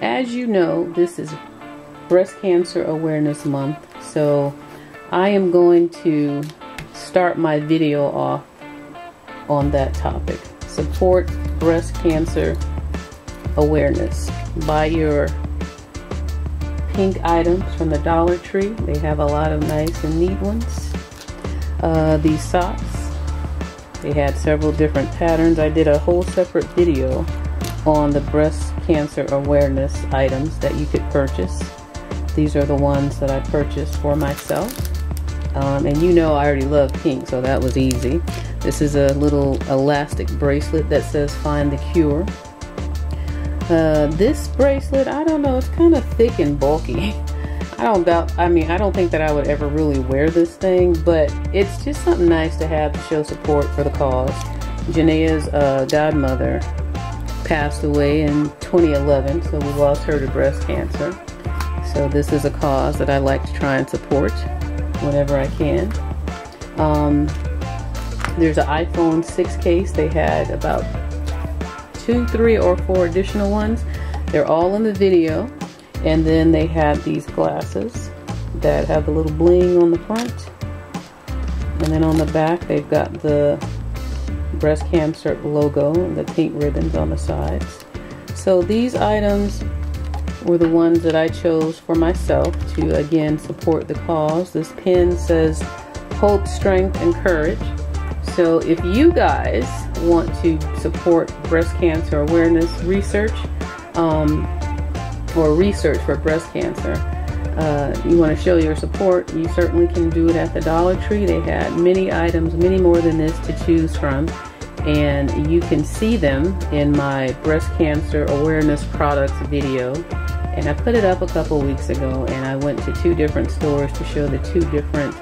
As you know, this is Breast Cancer Awareness Month, so I am going to start my video off on that topic. Support breast cancer awareness. Buy your pink items from the Dollar Tree. They have a lot of nice and neat ones. These socks, they had several different patterns. I did a whole separate video on the breast cancer awareness items that you could purchase. These are the ones that I purchased for myself. And you know I already love pink, so that was easy. This is a little elastic bracelet that says "Find the Cure." This bracelet, I don't know, it's kind of thick and bulky. I don't think that I would ever really wear this thing, but it's just something nice to have to show support for the cause. Janae's godmother passed away in 2011, so we lost her to breast cancer. So this is a cause that I like to try and support whenever I can. There's an iPhone 6 case. They had about 2, 3, or 4 additional ones. They're all in the video. And then they had these glasses that have the little bling on the front. And then on the back they've got the breast cancer logo and the pink ribbons on the sides. So these items were the ones that I chose for myself to, again, support the cause. This pin says "Hope, Strength, and Courage." So if you guys want to support breast cancer awareness research, or research for breast cancer, you want to show your support, you certainly can do it at the Dollar Tree. They had many items, many more than this to choose from, and you can see them in my breast cancer awareness products video. And I put it up a couple weeks ago, and I went to 2 different stores to show the 2 different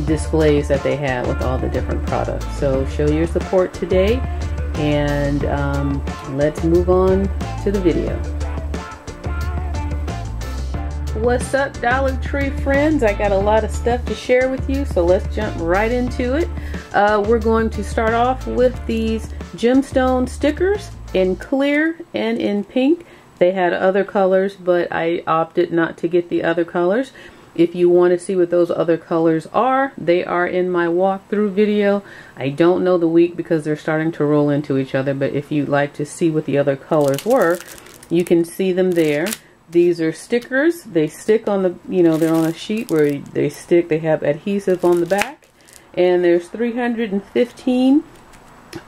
displays that they had with all the different products. So show your support today, and let's move on to the video. What's up, Dollar Tree friends? I got a lot of stuff to share with you, so let's jump right into it. We're going to start off with these gemstone stickers in clear and in pink. They had other colors, but I opted not to get the other colors. If you want to see what those other colors are, they are in my walkthrough video. I don't know the week because they're starting to roll into each other, but if you'd like to see what the other colors were, you can see them there. These are stickers. They stick on the, they're on a sheet where they stick. They have adhesive on the back, and there's 315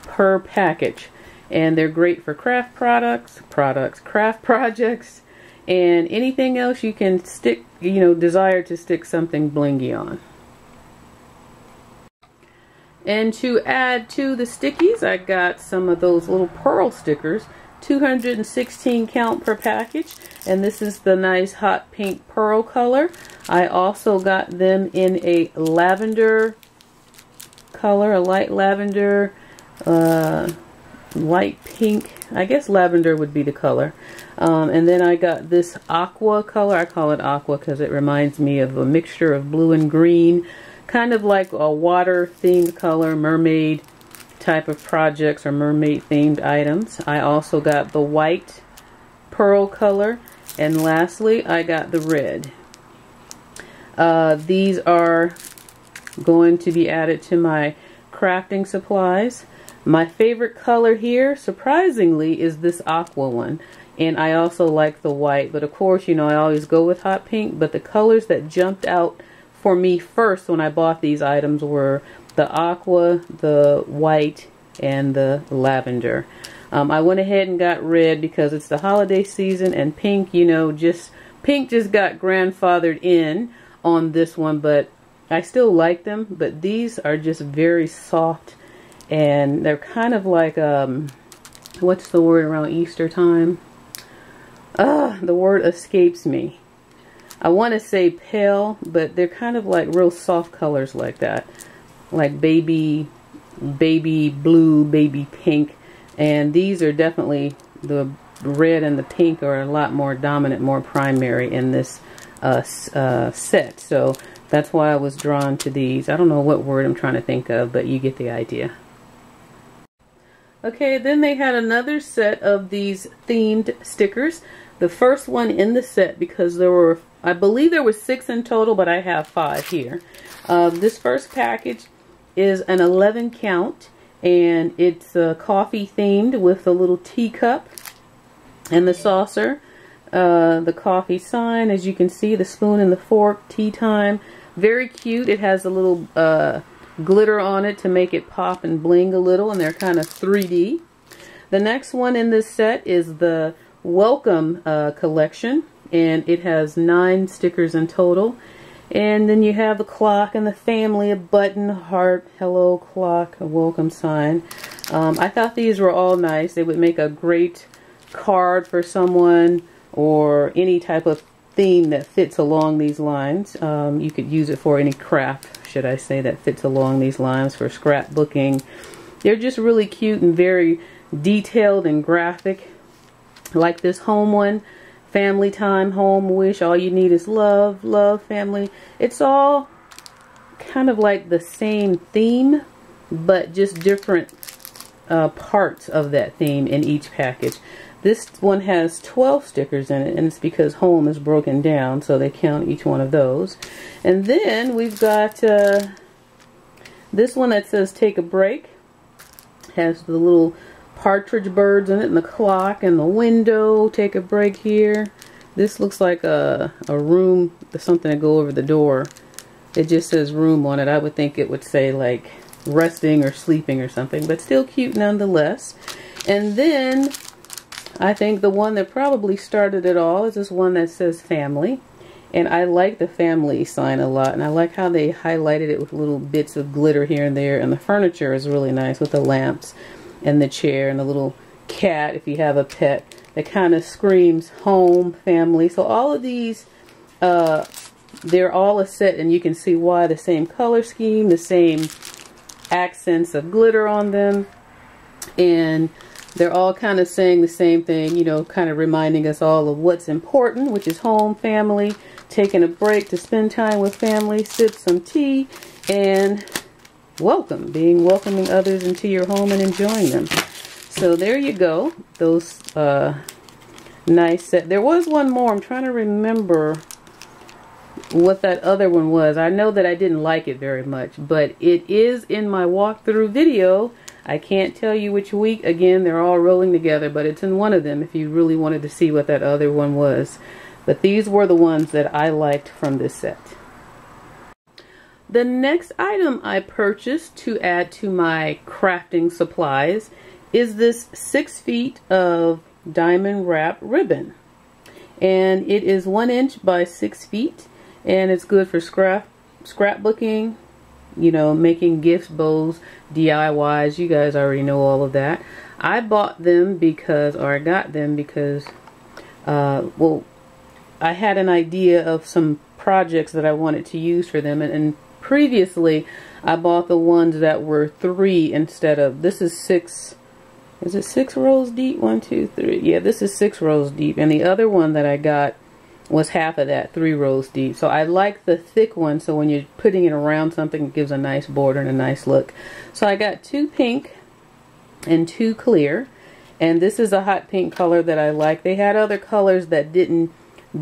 per package, and they're great for craft craft projects, and anything else you can stick, desire to stick something blingy on. And to add to the stickies, I got some of those little pearl stickers, 216 count per package, and this is the nice hot pink pearl color. I also got them in a lavender color, a light lavender, light pink. I guess lavender would be the color. And then I got this aqua color. I call it aqua because it reminds me of a mixture of blue and green, kind of like a water themed color, mermaid type of projects or mermaid themed items. I also got the white pearl color, and lastly I got the red. These are going to be added to my crafting supplies. My favorite color here, surprisingly, is this aqua one, and I also like the white, but of course, I always go with hot pink, but the colors that jumped out for me first when I bought these items were the aqua, the white, and the lavender. I went ahead and got red because it's the holiday season, and pink, pink just got grandfathered in on this one, but I still like them. But these are just very soft, and they're kind of like, what's the word around Easter time? The word escapes me. I want to say pale, but they're kind of like real soft colors like that. Like baby blue, baby pink. And these are definitely, the red and the pink are a lot more dominant, more primary in this set. So that's why I was drawn to these. I don't know what word I'm trying to think of, but you get the idea. Okay, then they had another set of these themed stickers. The first one in the set, because there were, I believe there were 6 in total, but I have 5 here. This first package is an 11 count, and it's coffee themed with the little teacup and the saucer, the coffee sign, as you can see, the spoon and the fork, tea time. Very cute. It has a little glitter on it to make it pop and bling a little, and they're kind of 3D. The next one in this set is the Welcome collection, and it has 9 stickers in total. And then you have the clock and the family, a button, heart, hello, clock, a welcome sign. I thought these were all nice. They would make a great card for someone, or any type of theme that fits along these lines. You could use it for any craft, should I say, that fits along these lines, for scrapbooking. They're just really cute and very detailed and graphic. Like this home one, family time, home wish, all you need is love, love, family. It's all kind of like the same theme, but just different parts of that theme in each package. This one has 12 stickers in it, and it's because home is broken down, so they count each one of those. And then we've got this one that says take a break. Has the little partridge birds in it, and the clock, and the window, take a break here. This looks like a room, something to go over the door. It just says room on it. I would think it would say like resting or sleeping or something, but still cute nonetheless. And then I think the one that probably started it all is this one that says family. And I like the family sign a lot, and I like how they highlighted it with little bits of glitter here and there. And the furniture is really nice with the lamps and the chair and the little cat, if you have a pet, that kind of screams home, family. So all of these, they're all a set, and you can see why. The same color scheme, the same accents of glitter on them, and they're all kind of saying the same thing, you know, kind of reminding us all of what's important, which is home, family, taking a break to spend time with family, sip some tea, and welcoming others into your home and enjoying them. So there you go. Those nice set. There was one more. I'm trying to remember what that other one was. I know that I didn't like it very much, but it is in my walkthrough video. I can't tell you which week. Again, they're all rolling together, but it's in one of them if you really wanted to see what that other one was. But these were the ones that I liked from this set. The next item I purchased to add to my crafting supplies is this 6 feet of diamond wrap ribbon. And it is 1 inch by 6 feet, and it's good for scrapbooking, you know, making gifts, bows, DIYs. You guys already know all of that. I bought them because, or I got them because, well, I had an idea of some projects that I wanted to use for them, and previously I bought the ones that were 3 instead of, this is 6, is it 6 rows deep? 1, 2, 3, yeah, this is 6 rows deep, and the other one that I got was half of that, 3 rows deep. So I like the thick one, so when you're putting it around something, it gives a nice border and a nice look. So I got 2 pink and 2 clear, and this is a hot pink color that I like. They had other colors that didn't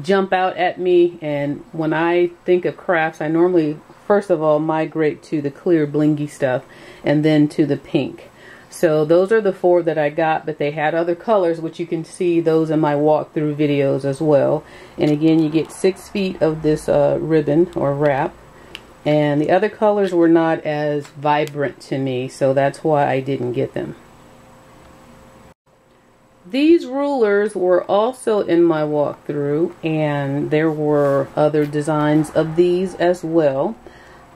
jump out at me, and when I think of crafts, I normally first of all migrate to the clear blingy stuff and then to the pink. So those are the 4 that I got, but they had other colors, which you can see those in my walkthrough videos as well. And again, you get 6 feet of this ribbon or wrap, and the other colors were not as vibrant to me, so that's why I didn't get them. These rulers were also in my walkthrough, and there were other designs of these as well.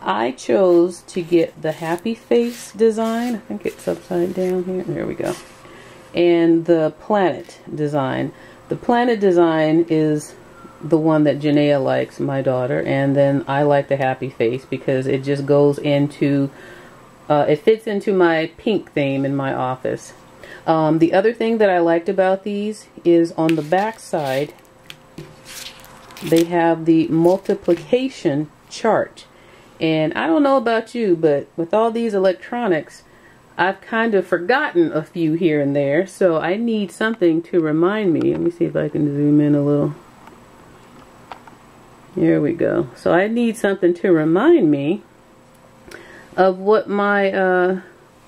I chose to get the happy face design. I think it's upside down here. There we go. And the planet design. The planet design is the one that Janaea likes, my daughter, and then I like the happy face because it just goes into, it fits into my pink theme in my office. The other thing that I liked about these is on the back side, they have the multiplication chart. And I don't know about you, but with all these electronics, I've kind of forgotten a few here and there, so I need something to remind me. Let me see if I can zoom in a little. Here we go. So I need something to remind me of what my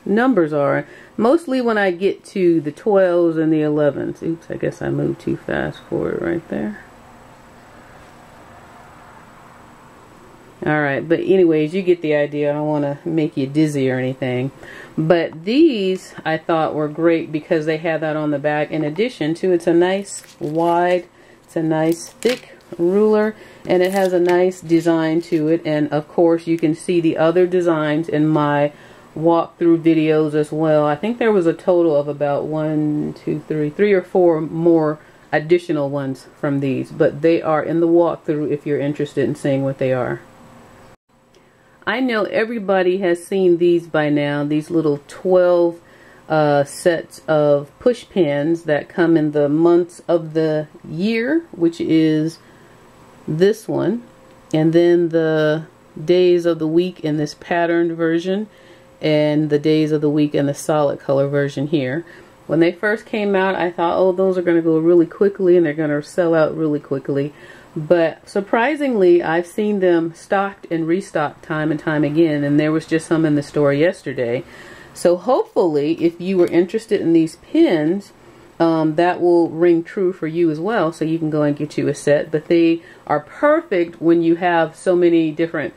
numbers are. Mostly when I get to the 12s and the 11s. Oops, I guess I moved too fast for it right there. Alright, but anyways, you get the idea. I don't want to make you dizzy or anything. But these I thought were great because they have that on the back. In addition to, it's a nice wide, it's a nice thick ruler, and it has a nice design to it. And of course you can see the other designs in my walkthrough videos as well. I think there was a total of about 3 or 4 more additional ones from these, but they are in the walkthrough if you're interested in seeing what they are. I know everybody has seen these by now, these little 12 sets of push pins that come in the months of the year, which is this one, and then the days of the week in this patterned version, and the days of the week in the solid color version here. When they first came out, I thought, oh, those are going to go really quickly and they're going to sell out really quickly. But surprisingly, I've seen them stocked and restocked time and time again, and there was just some in the store yesterday. So hopefully, if you were interested in these pins, that will ring true for you as well, so you can go and get you a set. But they are perfect when you have so many different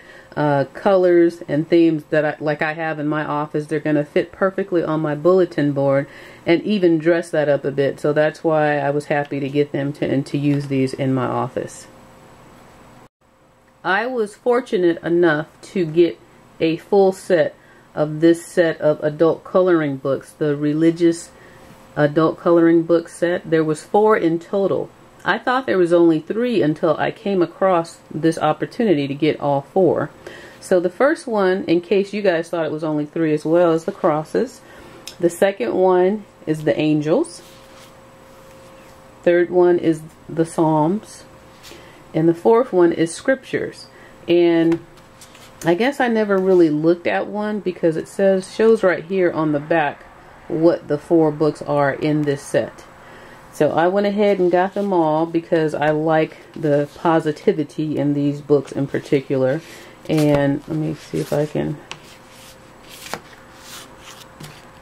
colors and themes that like I have in my office. They're going to fit perfectly on my bulletin board and even dress that up a bit. So that's why I was happy to get them and to use these in my office. I was fortunate enough to get a full set of this set of adult coloring books, the religious adult coloring book set. There was 4 in total. I thought there was only 3 until I came across this opportunity to get all 4. So the first one, in case you guys thought it was only 3 as well, is the crosses. The second one is the angels. Third one is the Psalms. And the fourth one is scriptures. And I guess I never really looked at one because it shows right here on the back what the 4 books are in this set. So I went ahead and got them all because I like the positivity in these books in particular. And let me see if I can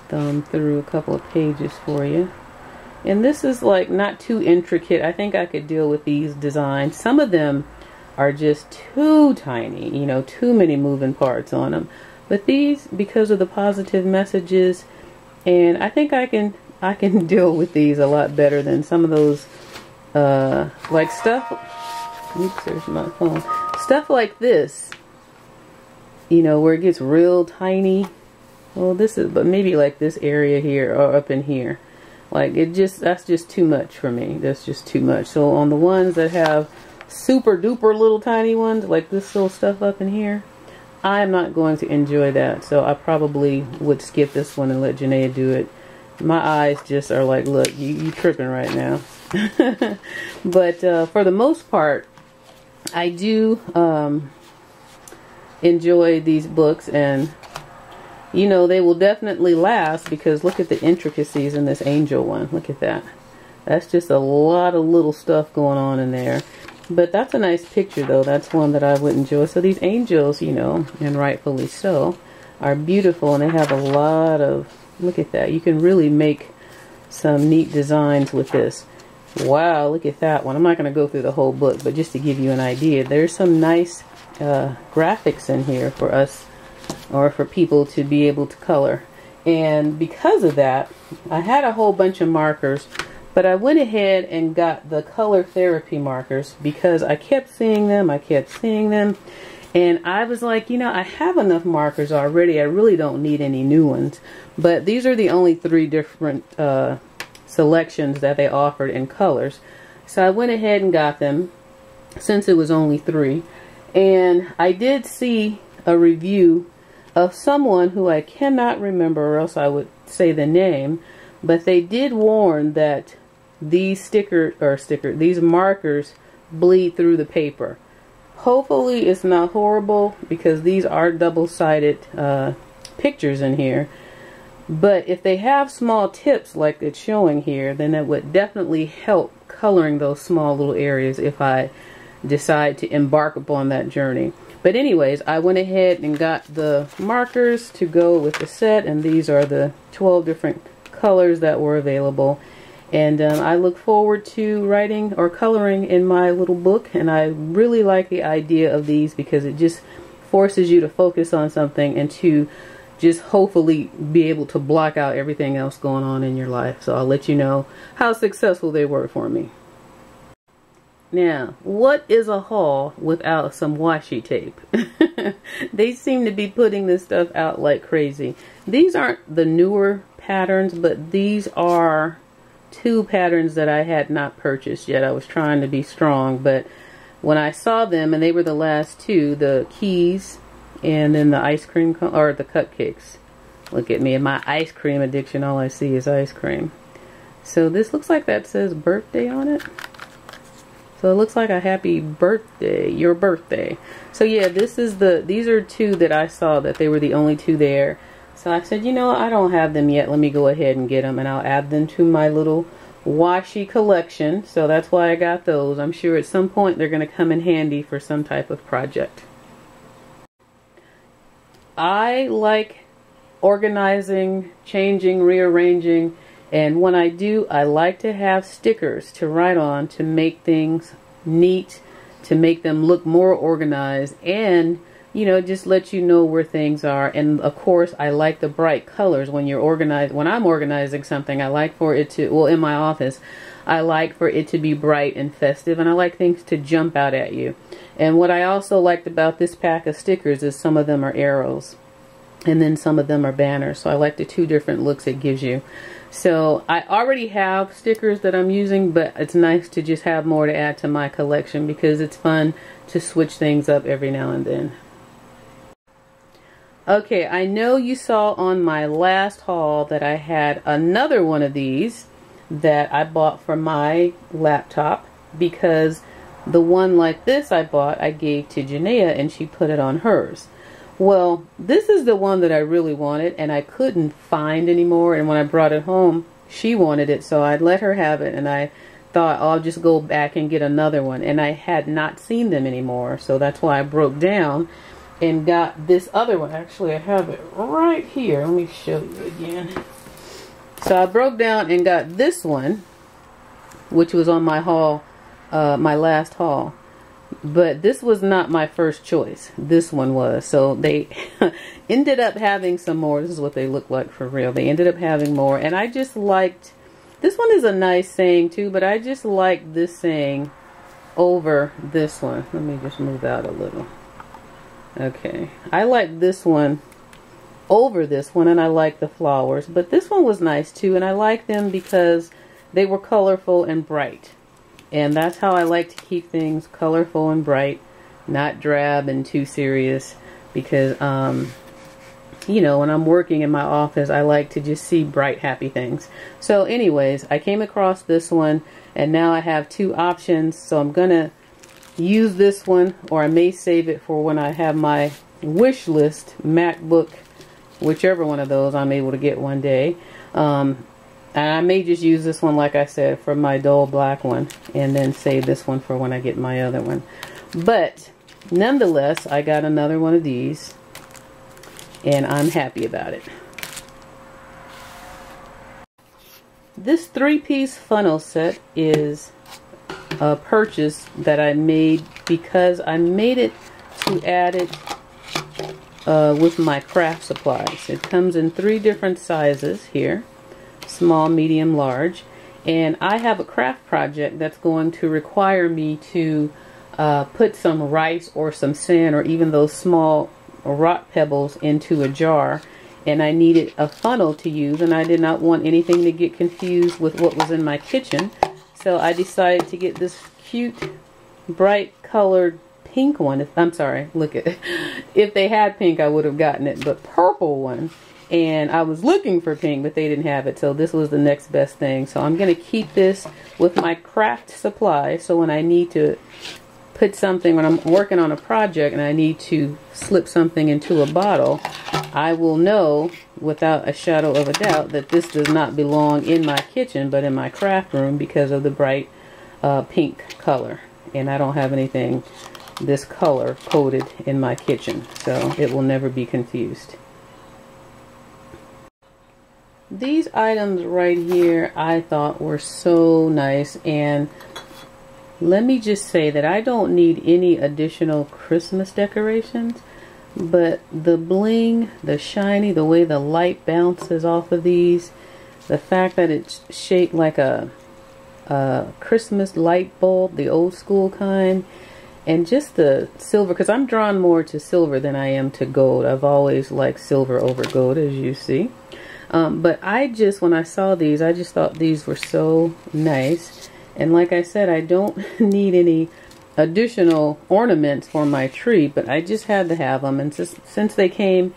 thumb through a couple of pages for you. And this is like not too intricate. I think I could deal with these designs. Some of them are just too tiny, you know, too many moving parts on them. But these, because of the positive messages, and I think I can deal with these a lot better than some of those like stuff. Oops, there's my phone. Stuff like this, you know, where it gets real tiny. Well, this is, but maybe like this area here or up in here. Like that's just too much for me. That's just too much. So on the ones that have super duper little tiny ones, like this little stuff up in here, I'm not going to enjoy that. So I probably would skip this one and let Janaea do it. My eyes just are like, look, you tripping right now. But for the most part, I do enjoy these books, and you know, they will definitely last because look at the intricacies in this angel one. Look at that. That's just a lot of little stuff going on in there. But that's a nice picture though. That's one that I would enjoy. So these angels, you know, and rightfully so, are beautiful, and they have a lot of, look at that. You can really make some neat designs with this. Wow, look at that one. I'm not going to go through the whole book, but just to give you an idea, there's some nice graphics in here for us, or for people to be able to color. And because of that, I had a whole bunch of markers, but I went ahead and got the color therapy markers because I kept seeing them, and I was like, you know, I have enough markers already. I really don't need any new ones. But these are the only 3 different selections that they offered in colors. So I went ahead and got them since it was only 3. And I did see a review of someone who I cannot remember, or else I would say the name, but they did warn that these these markers bleed through the paper. Hopefully it's not horrible because these are double-sided pictures in here, But if they have small tips like it's showing here, then that would definitely help coloring those small little areas if I decide to embark upon that journey. But anyways, I went ahead and got the markers to go with the set, and these are the 12 different colors that were available. And I look forward to writing or coloring in my little book, and I really like the idea of these because it just forces you to focus on something and to just hopefully be able to block out everything else going on in your life. So I'll let you know how successful they were for me. Now, what is a haul without some washi tape? They seem to be putting this stuff out like crazy. These aren't the newer patterns, but these are two patterns that I had not purchased yet. I was trying to be strong, but when I saw them, and they were the last two, the keys and then the ice cream, or the cupcakes. Look at me and my ice cream addiction. All I see is ice cream. So this looks like that says birthday on it. So it looks like a happy birthday, your birthday. So yeah, these are two that I saw that they were the only two there. So I said, you know, I don't have them yet. Let me go ahead and get them, and I'll add them to my little washi collection. So that's why I got those. I'm sure at some point they're going to come in handy for some type of project. I like organizing, changing, rearranging, and when I do, I like to have stickers to write on to make things neat, to make them look more organized, and you know, just let you know where things are. And of course, I like the bright colors when you're organized. When I'm organizing something, I like for it to, well, in my office, I like for it to be bright and festive, and I like things to jump out at you. And what I also liked about this pack of stickers is some of them are arrows, and then some of them are banners. So I like the two different looks it gives you. So I already have stickers that I'm using, but it's nice to just have more to add to my collection because it's fun to switch things up every now and then. Okay, I know you saw on my last haul that I had another one of these that I bought for my laptop, because the one like this I bought I gave to Janaea and she put it on hers. Well, this is the one that I really wanted and I couldn't find anymore, and when I brought it home she wanted it, so I'd let her have it, and I thought, oh, I'll just go back and get another one, and I had not seen them anymore, so that's why I broke down and got this other one. Actually, I have it right here. Let me show you again. So I broke down and got this one, which was on my haul, my last haul. But this was not my first choice. This one was. So they ended up having some more. This is what they look like for real. They ended up having more. And I just liked, this one is a nice saying too, but I just like this saying over this one. Let me just move out a little. Okay, I like this one over this one, and I like the flowers, but this one was nice too, and I like them because they were colorful and bright, and that's how I like to keep things colorful and bright, not drab and too serious, because you know, when I'm working in my office, I like to just see bright, happy things. So anyways, I came across this one, and now I have two options, so I'm gonna use this one, or I may save it for when I have my wish list MacBook, whichever one of those I'm able to get one day. And I may just use this one, like I said, for my dull black one, and then save this one for when I get my other one. But nonetheless, I got another one of these, and I'm happy about it. This 3-piece funnel set is a purchase that I made because I made it to add it with my craft supplies. It comes in 3 different sizes here: small, medium, large. And I have a craft project that's going to require me to put some rice or some sand or even those small rock pebbles into a jar, and I needed a funnel to use, and I did not want anything to get confused with what was in my kitchen. So I decided to get this cute, bright colored pink one. I'm sorry, look at it. If they had pink, I would have gotten it, but purple one. And I was looking for pink, but they didn't have it. So this was the next best thing. So I'm going to keep this with my craft supplies. So when I need to put something, when I'm working on a project and I need to slip something into a bottle, I will know without a shadow of a doubt that this does not belong in my kitchen but in my craft room because of the bright pink color. And I don't have anything this color coated in my kitchen, so it will never be confused. These items right here I thought were so nice, and let me just say that I don't need any additional Christmas decorations, but the bling, the shiny, the way the light bounces off of these, the fact that it's shaped like a Christmas light bulb, the old school kind, and just the silver, because I'm drawn more to silver than I am to gold. I've always liked silver over gold, as you see. But when I saw these, I just thought these were so nice. And like I said, I don't need any additional ornaments for my tree, but I just had to have them. And since they came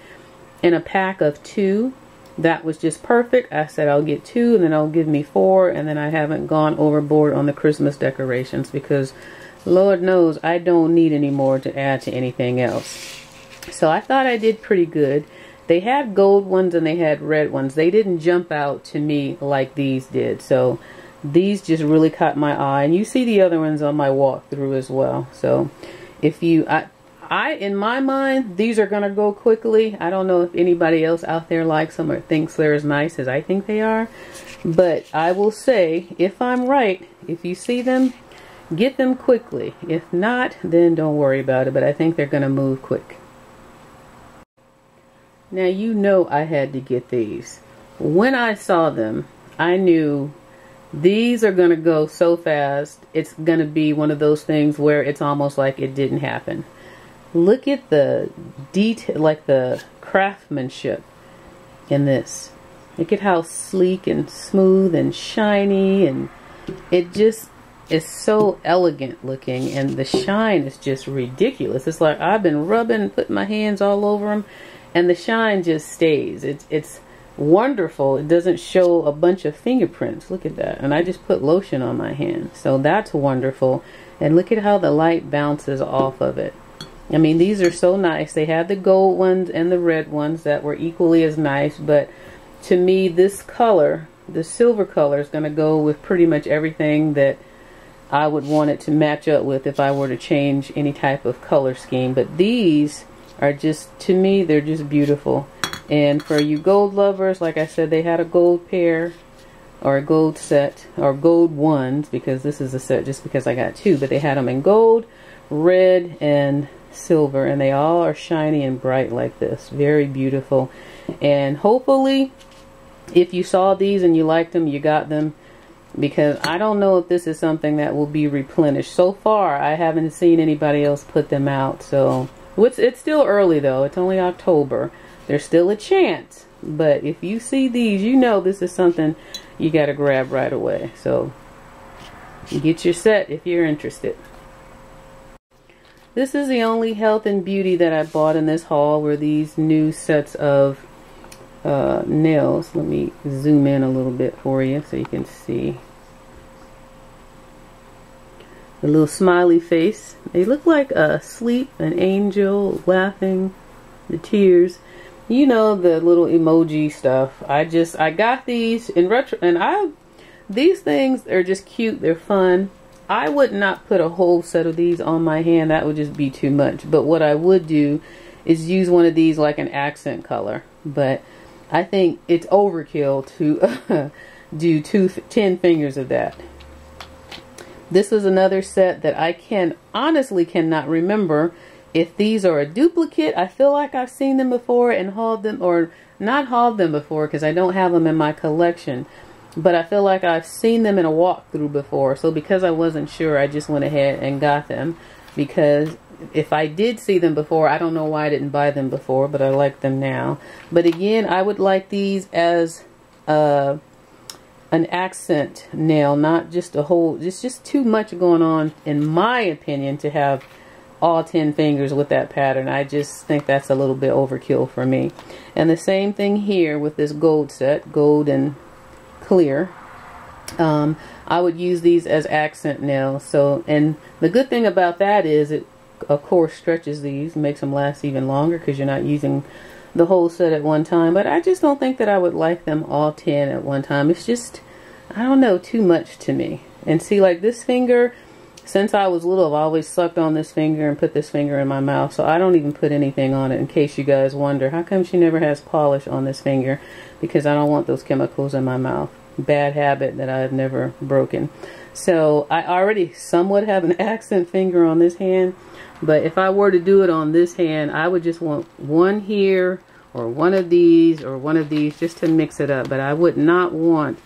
in a pack of 2, that was just perfect. I said I'll get 2 and then I'll give me 4, and then I haven't gone overboard on the Christmas decorations because Lord knows I don't need any more to add to anything else. So I thought I did pretty good. They had gold ones and they had red ones. They didn't jump out to me like these did. So these just really caught my eye. And you see the other ones on my walkthrough as well. So if you, in my mind, these are going to go quickly. I don't know if anybody else out there likes them or thinks they're as nice as I think they are. But I will say, if I'm right, if you see them, get them quickly. If not, then don't worry about it. But I think they're going to move quick. Now, you know I had to get these. When I saw them, I knew these are going to go so fast. It's going to be one of those things where it's almost like it didn't happen. Look at the detail, like the craftsmanship in this. Look at how sleek and smooth and shiny, and it just is so elegant looking, and the shine is just ridiculous. It's like I've been rubbing, putting my hands all over them, and the shine just stays. It's wonderful. It doesn't show a bunch of fingerprints. Look at that. And I just put lotion on my hand, so that's wonderful. And look at how the light bounces off of it. I mean, these are so nice. They had the gold ones and the red ones that were equally as nice, but to me this color, the silver color, is going to go with pretty much everything that I would want it to match up with if I were to change any type of color scheme. But these are just, to me, they're just beautiful. And for you gold lovers, like I said, they had a gold pair or a gold set, or gold ones, because this is a set just because I got 2, but they had them in gold, red, and silver, and they all are shiny and bright like this. Very beautiful. And hopefully, if you saw these and you liked them, you got them, because I don't know if this is something that will be replenished. So far, I haven't seen anybody else put them out, so it's still early though. It's only October. There's still a chance. But if you see these, you know this is something you got to grab right away. So get your set if you're interested. This is the only health and beauty that I bought in this haul, were these new sets of nails. Let me zoom in a little bit for you so you can see. A little smiley face. They look like asleep, an angel, laughing, the tears. You know, the little emoji stuff. I got these in retro, and these things are just cute. They're fun. I would not put a whole set of these on my hand. That would just be too much. But what I would do is use one of these like an accent color. But I think it's overkill to do 10 fingers of that. This is another set that I honestly cannot remember if these are a duplicate. I feel like I've seen them before and hauled them, or not hauled them before because I don't have them in my collection. But I feel like I've seen them in a walkthrough before. So because I wasn't sure, I just went ahead and got them. Because if I did see them before, I don't know why I didn't buy them before, but I like them now. But again, I would like these as an accent nail, not just a whole. It's just too much going on, in my opinion, to have all 10 fingers with that pattern. I just think that's a little bit overkill for me. And the same thing here with this gold set, gold and clear. I would use these as accent nails. So, and the good thing about that is it, of course, stretches these, makes them last even longer because you're not using the whole set at one time, but I just don't think that I would like them all 10 at one time. It's just, I don't know, too much to me. And see, like this finger, since I was little, I've always sucked on this finger and put this finger in my mouth, so I don't even put anything on it, in case you guys wonder, how come she never has polish on this finger? Because I don't want those chemicals in my mouth. Bad habit that I've never broken. So I already somewhat have an accent finger on this hand, but if I were to do it on this hand, I would just want one here, or one of these, or one of these, just to mix it up. But I would not want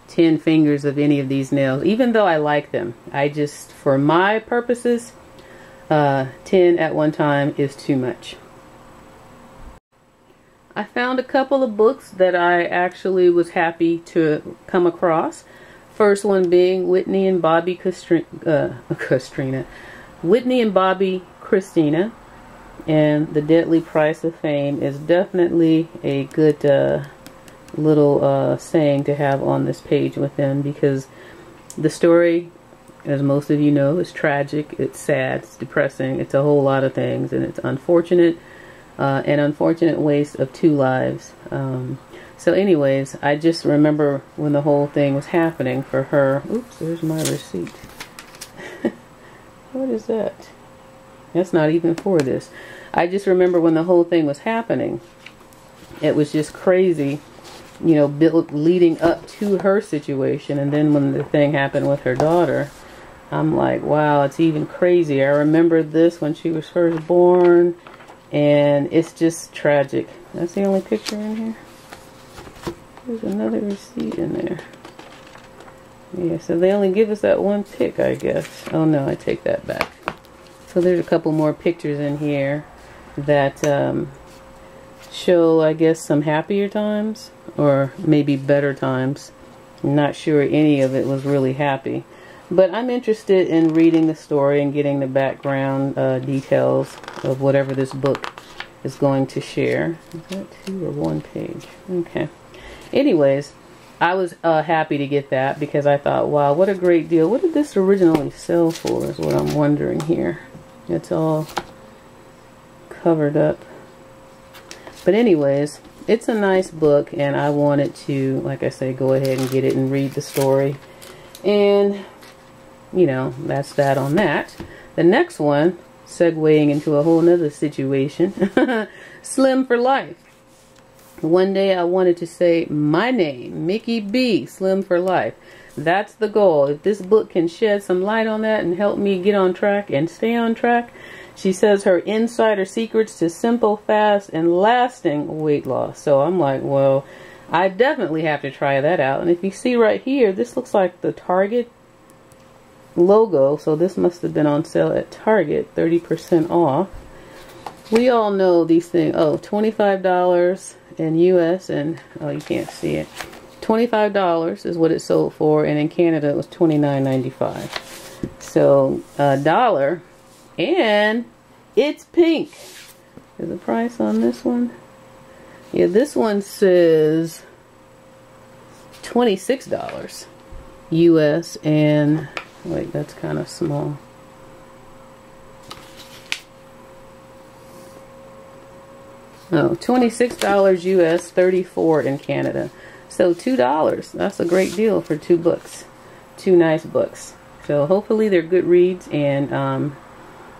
10 fingers of any of these nails, even though I like them. I just, for my purposes, 10 at one time is too much. I found a couple of books that I actually was happy to come across. First one being Whitney and Bobby Whitney and Bobby Christina, and The Deadly Price of Fame is definitely a good little saying to have on this page with them, because the story, as most of you know, is tragic, it's sad, it's depressing, it's a whole lot of things, and it's unfortunate, an unfortunate waste of 2 lives. So anyways, I just remember when the whole thing was happening for her. Oops, there's my receipt. What is that? That's not even for this. I just remember when the whole thing was happening. It was just crazy, you know, leading up to her situation. And then when the thing happened with her daughter, I'm like, wow, it's even crazy. I remember this when she was first born, and it's just tragic. That's the only picture in here. There's another receipt in there. Yeah, so they only give us that one pic, I guess. Oh no, I take that back. So there's a couple more pictures in here that show, I guess, some happier times, or maybe better times. I'm not sure any of it was really happy. But I'm interested in reading the story and getting the background details of whatever this book is going to share. Is that 2 or 1 page? Okay. Anyways, I was happy to get that, because I thought, wow, what a great deal. What did this originally sell for is what I'm wondering here. It's all covered up. But anyways, it's a nice book, and I wanted to, like I say, go ahead and get it and read the story. And, you know, that's that on that. The next one, segueing into a whole nother situation, Slim for Life. One day I wanted to say my name, Mickey B, Slim for Life. That's the goal. If this book can shed some light on that and help me get on track and stay on track. She says her insider secrets to simple, fast, and lasting weight loss. So I'm like, well, I definitely have to try that out. And if you see right here, this looks like the Target logo. So this must have been on sale at Target, 30% off. We all know these things. Oh, $25 in US, and oh, you can't see it. $25 is what it sold for, and in Canada it was $29.95. So $1, and it's pink. Is the price on this one? Yeah, this one says $26 US, and wait, that's kind of small. Oh, $26 US, $34 in Canada. So $2. That's a great deal for 2 books. 2 nice books. So hopefully they're good reads, and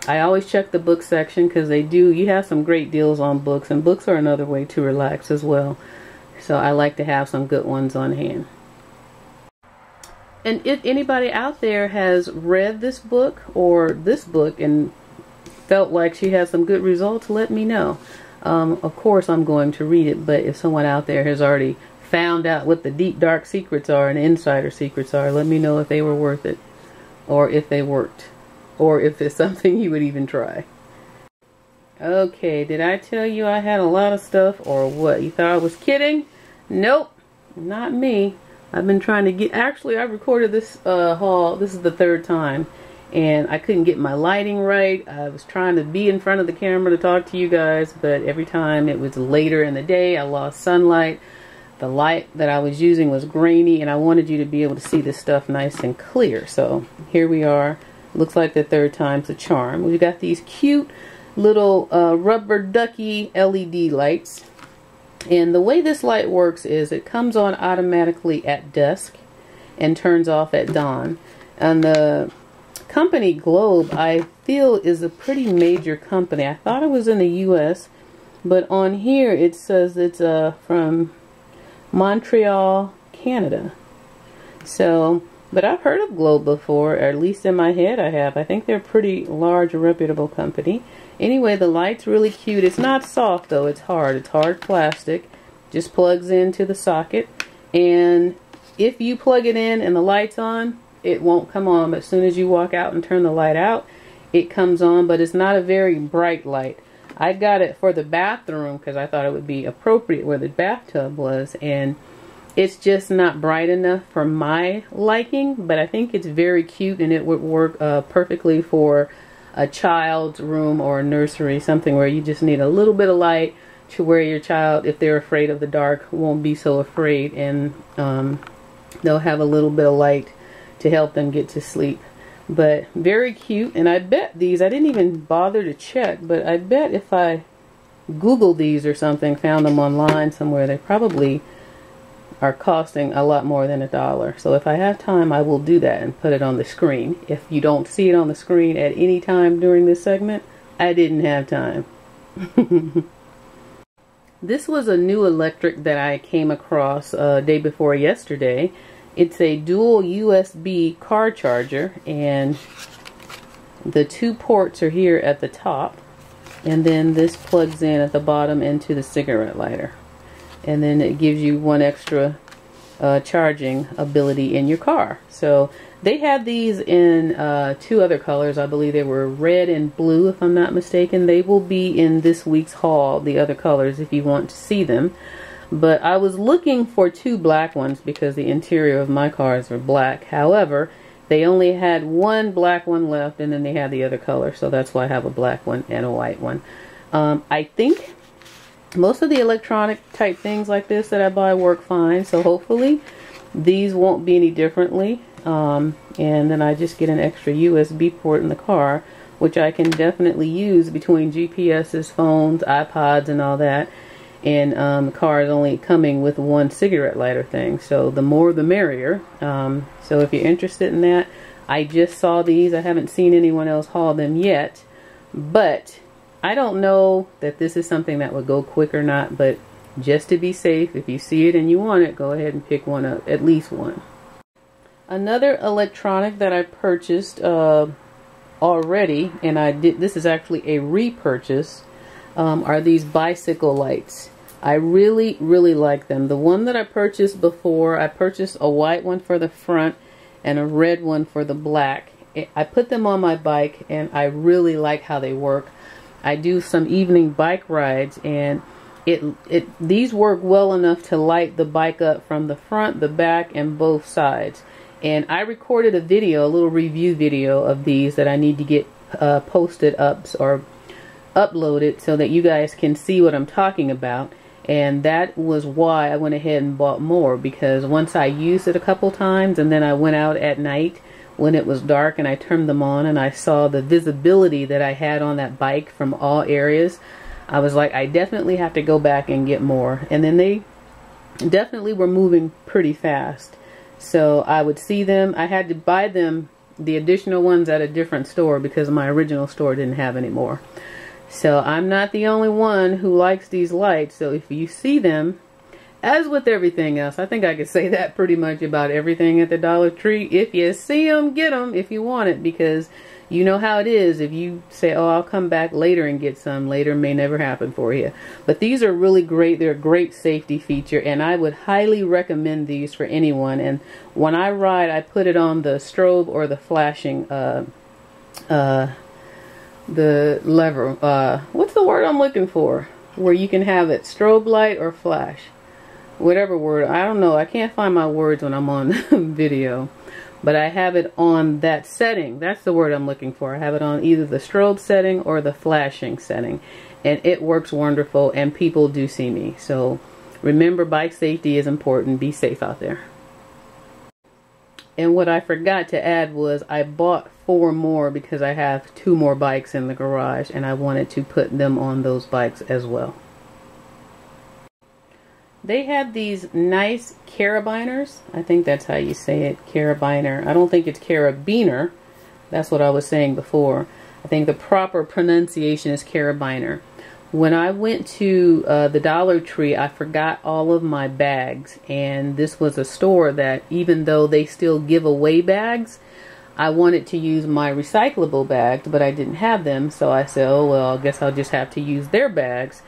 I always check the book section, because you have some great deals on books, and books are another way to relax as well. So I like to have some good ones on hand. And if anybody out there has read this book or this book and felt like she has some good results, let me know. Of course I'm going to read it, but if someone out there has already found out what the deep dark secrets are and insider secrets are, let me know if they were worth it, or if they worked, or if it's something you would even try. Okay, did I tell you I had a lot of stuff, or what? You thought I was kidding? Nope, not me. I've been trying to get, actually I recorded this haul, this is the 3rd time, and I couldn't get my lighting right. I was trying to be in front of the camera to talk to you guys, but every time it was later in the day, I lost sunlight. The light that I was using was grainy, and I wanted you to be able to see this stuff nice and clear. So here we are. Looks like the 3rd time's a charm. We've got these cute little rubber ducky LED lights. And the way this light works is it comes on automatically at dusk and turns off at dawn. And the company Globe, I feel, is a pretty major company. I thought it was in the US, but on here it says it's from Montreal, Canada. So, but I've heard of Globe before, or at least in my head I have. I think they're a pretty large, reputable company. Anyway, the light's really cute. It's not soft though, it's hard. It's hard plastic. Just plugs into the socket, and if you plug it in and the light's on, it won't come on. But as soon as you walk out and turn the light out, it comes on, but it's not a very bright light. I got it for the bathroom because I thought it would be appropriate where the bathtub was, and it's just not bright enough for my liking, but I think it's very cute, and it would work perfectly for a child's room or a nursery, something where you just need a little bit of light to where your child, if they're afraid of the dark, won't be so afraid, and they'll have a little bit of light to help them get to sleep. But very cute, and I bet these, I didn't even bother to check, but I bet if I Googled these or something, found them online somewhere, they probably are costing a lot more than $1. So if I have time, I will do that and put it on the screen. If you don't see it on the screen at any time during this segment, I didn't have time. This was a new electric that I came across day before yesterday. It's a dual USB car charger, and the 2 ports are here at the top, and then this plugs in at the bottom into the cigarette lighter, and then it gives you one extra charging ability in your car. So they had these in 2 other colors. I believe they were red and blue, if I'm not mistaken. They will be in this week's haul, the other colors, if you want to see them. But I was looking for 2 black ones because the interior of my cars are black. However, they only had 1 black one left, and then they had the other color. So that's why I have a black one and a white one. I think most of the electronic type things like this that I buy work fine. So hopefully these won't be any differently. And then I just get an extra USB port in the car, which I can definitely use between GPSs, phones, iPods, and all that. And the car is only coming with 1 cigarette lighter thing, so the more the merrier. So if you're interested in that, I just saw these. I haven't seen anyone else haul them yet, but I don't know that this is something that would go quick or not, but just to be safe, if you see it and you want it, go ahead and pick one up, at least one. Another electronic that I purchased already, and this is actually a repurchase, are these bicycle lights. I really, really like them. The one that I purchased before, I purchased a white one for the front and a red one for the black. I put them on my bike, and I really like how they work. I do some evening bike rides, and these work well enough to light the bike up from the front, the back, and both sides. And I recorded a video, a little review video of these that I need to get posted up or uploaded so that you guys can see what I'm talking about. And that was why I went ahead and bought more, because once I used it a couple times, and then I went out at night when it was dark and I turned them on and I saw the visibility that I had on that bike from all areas, I was like, I definitely have to go back and get more. And then they definitely were moving pretty fast. So I would see them. I had to buy them, the additional ones, at a different store because my original store didn't have any more. So I'm not the only one who likes these lights. So if you see them, as with everything else, I think I could say that pretty much about everything at the Dollar Tree. If you see them, get them if you want it, because you know how it is. If you say, oh, I'll come back later and get some, later may never happen for you. But these are really great. They're a great safety feature, and I would highly recommend these for anyone. And when I ride, I put it on the strobe or the flashing the lever, what's the word I'm looking for, where you can have it strobe light or flash, whatever word, I don't know, I can't find my words when I'm on video, but I have it on that setting. That's the word I'm looking for. I have it on either the strobe setting or the flashing setting, and it works wonderful, and people do see me. So remember, bike safety is important. Be safe out there. And what I forgot to add was I bought 4 more because I have 2 more bikes in the garage, and I wanted to put them on those bikes as well. they had these nice carabiners. I think that's how you say it, carabiner. I don't think it's carabiner. That's what I was saying before. I think the proper pronunciation is carabiner. When I went to the Dollar Tree, I forgot all of my bags, and this was a store that, even though they still give away bags, I wanted to use my recyclable bags, but I didn't have them, so I said, oh well, I guess I'll just have to use their bags.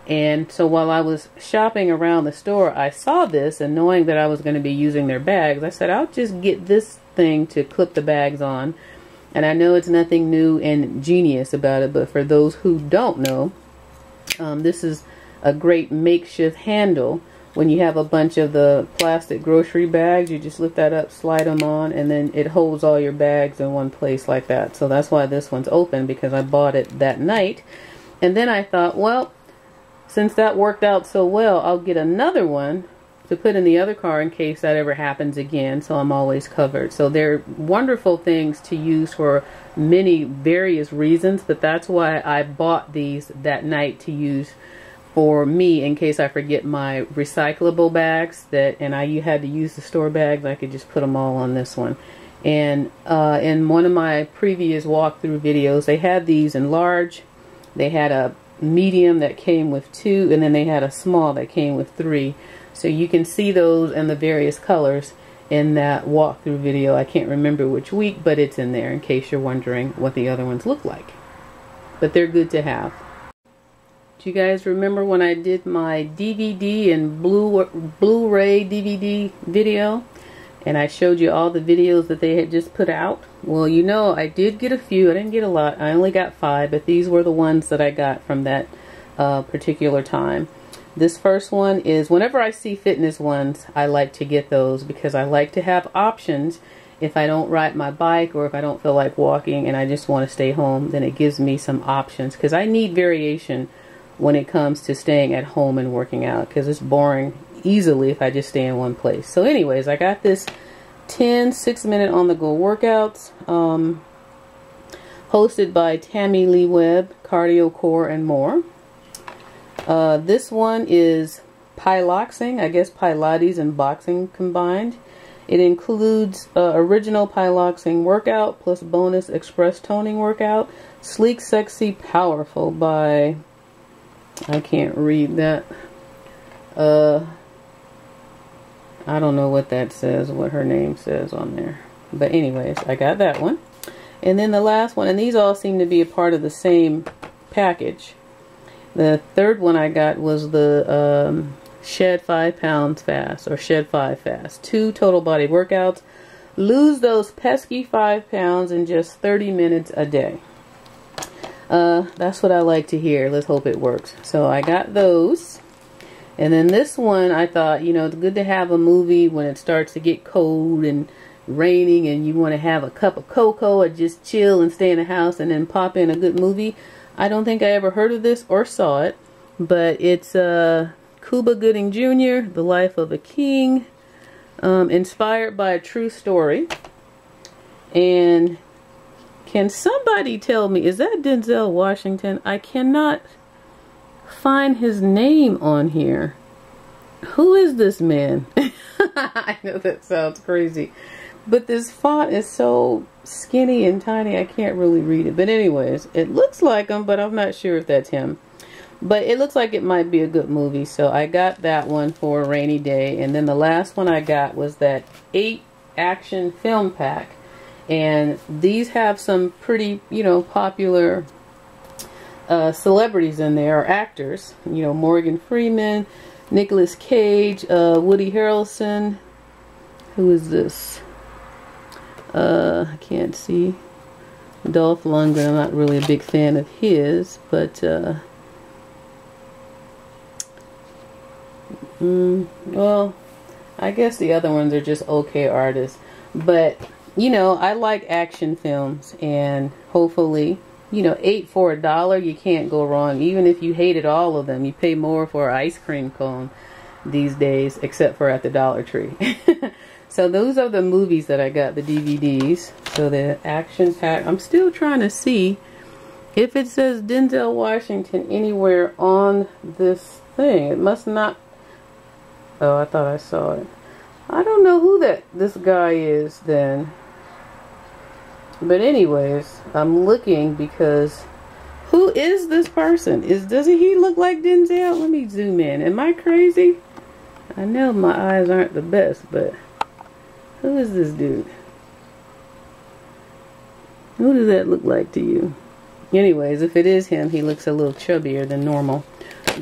And so while I was shopping around the store, I saw this, and knowing that I was going to be using their bags, I said, I'll just get this thing to clip the bags on. And I know it's nothing new and genius about it, but for those who don't know, this is a great makeshift handle. When you have a bunch of the plastic grocery bags, you just lift that up, slide them on, and then it holds all your bags in one place like that. So that's why this one's open, because I bought it that night. And then I thought, well, since that worked out so well, I'll get another one to put in the other car in case that ever happens again, so I'm always covered. So they're wonderful things to use for many various reasons, but that's why I bought these that night to use for me in case I forget my recyclable bags, you had to use the store bags. I could just put them all on this one. And in one of my previous walkthrough videos, they had these in large, they had a medium that came with 2, and then they had a small that came with 3. So you can see those in the various colors in that walkthrough video. I can't remember which week, but it's in there in case you're wondering what the other ones look like. But they're good to have. Do you guys remember when I did my DVD and Blu-ray DVD video? And I showed you all the videos that they had just put out? Well, you know, I did get a few. I didn't get a lot. I only got 5, but these were the ones that I got from that particular time. This first one is, whenever I see fitness ones, I like to get those because I like to have options. If I don't ride my bike or if I don't feel like walking and I just want to stay home, then it gives me some options, because I need variation when it comes to staying at home and working out, because it's boring easily if I just stay in one place. So anyways, I got this 10 6-minute on-the-go workouts hosted by Tammy Lee Webb, Cardio Core and more. This one is Piloxing, I guess Pilates and boxing combined. It includes original Piloxing workout plus bonus express toning workout. Sleek, Sexy, Powerful by, I can't read that. I don't know what that says, what her name says on there. But anyways, I got that one. And then the last one, and these all seem to be a part of the same package. The third one I got was the Shed 5 Pounds Fast, or Shed 5 Fast. 2 total body workouts. Lose those pesky 5 pounds in just 30 minutes a day. That's what I like to hear. Let's hope it works. So I got those. And then this one, I thought, you know, it's good to have a movie when it starts to get cold and raining and you want to have a cup of cocoa or just chill and stay in the house and then pop in a good movie. I don't think I ever heard of this or saw it, but it's Cuba Gooding Jr., The Life of a King, inspired by a true story. And can somebody tell me, is that Denzel Washington? I cannot find his name on here. Who is this man? I know that sounds crazy, but this font is so skinny and tiny I can't really read it. But anyways, it looks like him, but I'm not sure if that's him. But it looks like it might be a good movie, so I got that one for a rainy day. And then the last one I got was that 8 action film pack, and these have some pretty, you know, popular celebrities in there, or actors, you know, Morgan Freeman, Nicolas Cage, Woody Harrelson. Who is this? I can't see. Dolph Lundgren. I'm not really a big fan of his, but well, I guess the other ones are just okay artists. But you know, I like action films, and hopefully, you know, 8 for $1, you can't go wrong. Even if you hated all of them, you pay more for an ice cream cone these days, except for at the Dollar Tree. So those are the movies that I got, the DVDs. So the action pack. I'm still trying to see if it says Denzel Washington anywhere on this thing. It must not. Oh, I thought I saw it. I don't know who this guy is then. But anyways, I'm looking because who is this person? Doesn't he look like Denzel? Let me zoom in. Am I crazy? I know my eyes aren't the best, but who is this dude? Who does that look like to you? Anyways, if it is him, he looks a little chubbier than normal.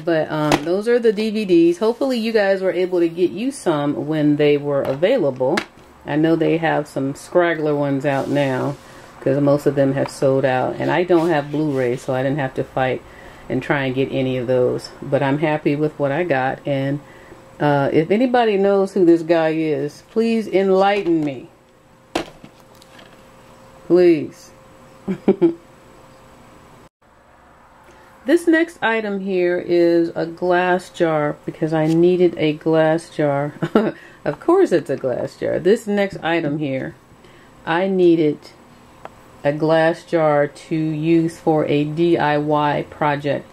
But those are the DVDs. Hopefully you guys were able to get you some when they were available. I know they have some scraggler ones out now because most of them have sold out. And I don't have Blu-ray, so I didn't have to fight and try and get any of those. But I'm happy with what I got. And if anybody knows who this guy is, please enlighten me. Please. This next item here is a glass jar because I needed a glass jar. Of course it's a glass jar. This next item here, I needed a glass jar to use for a DIY project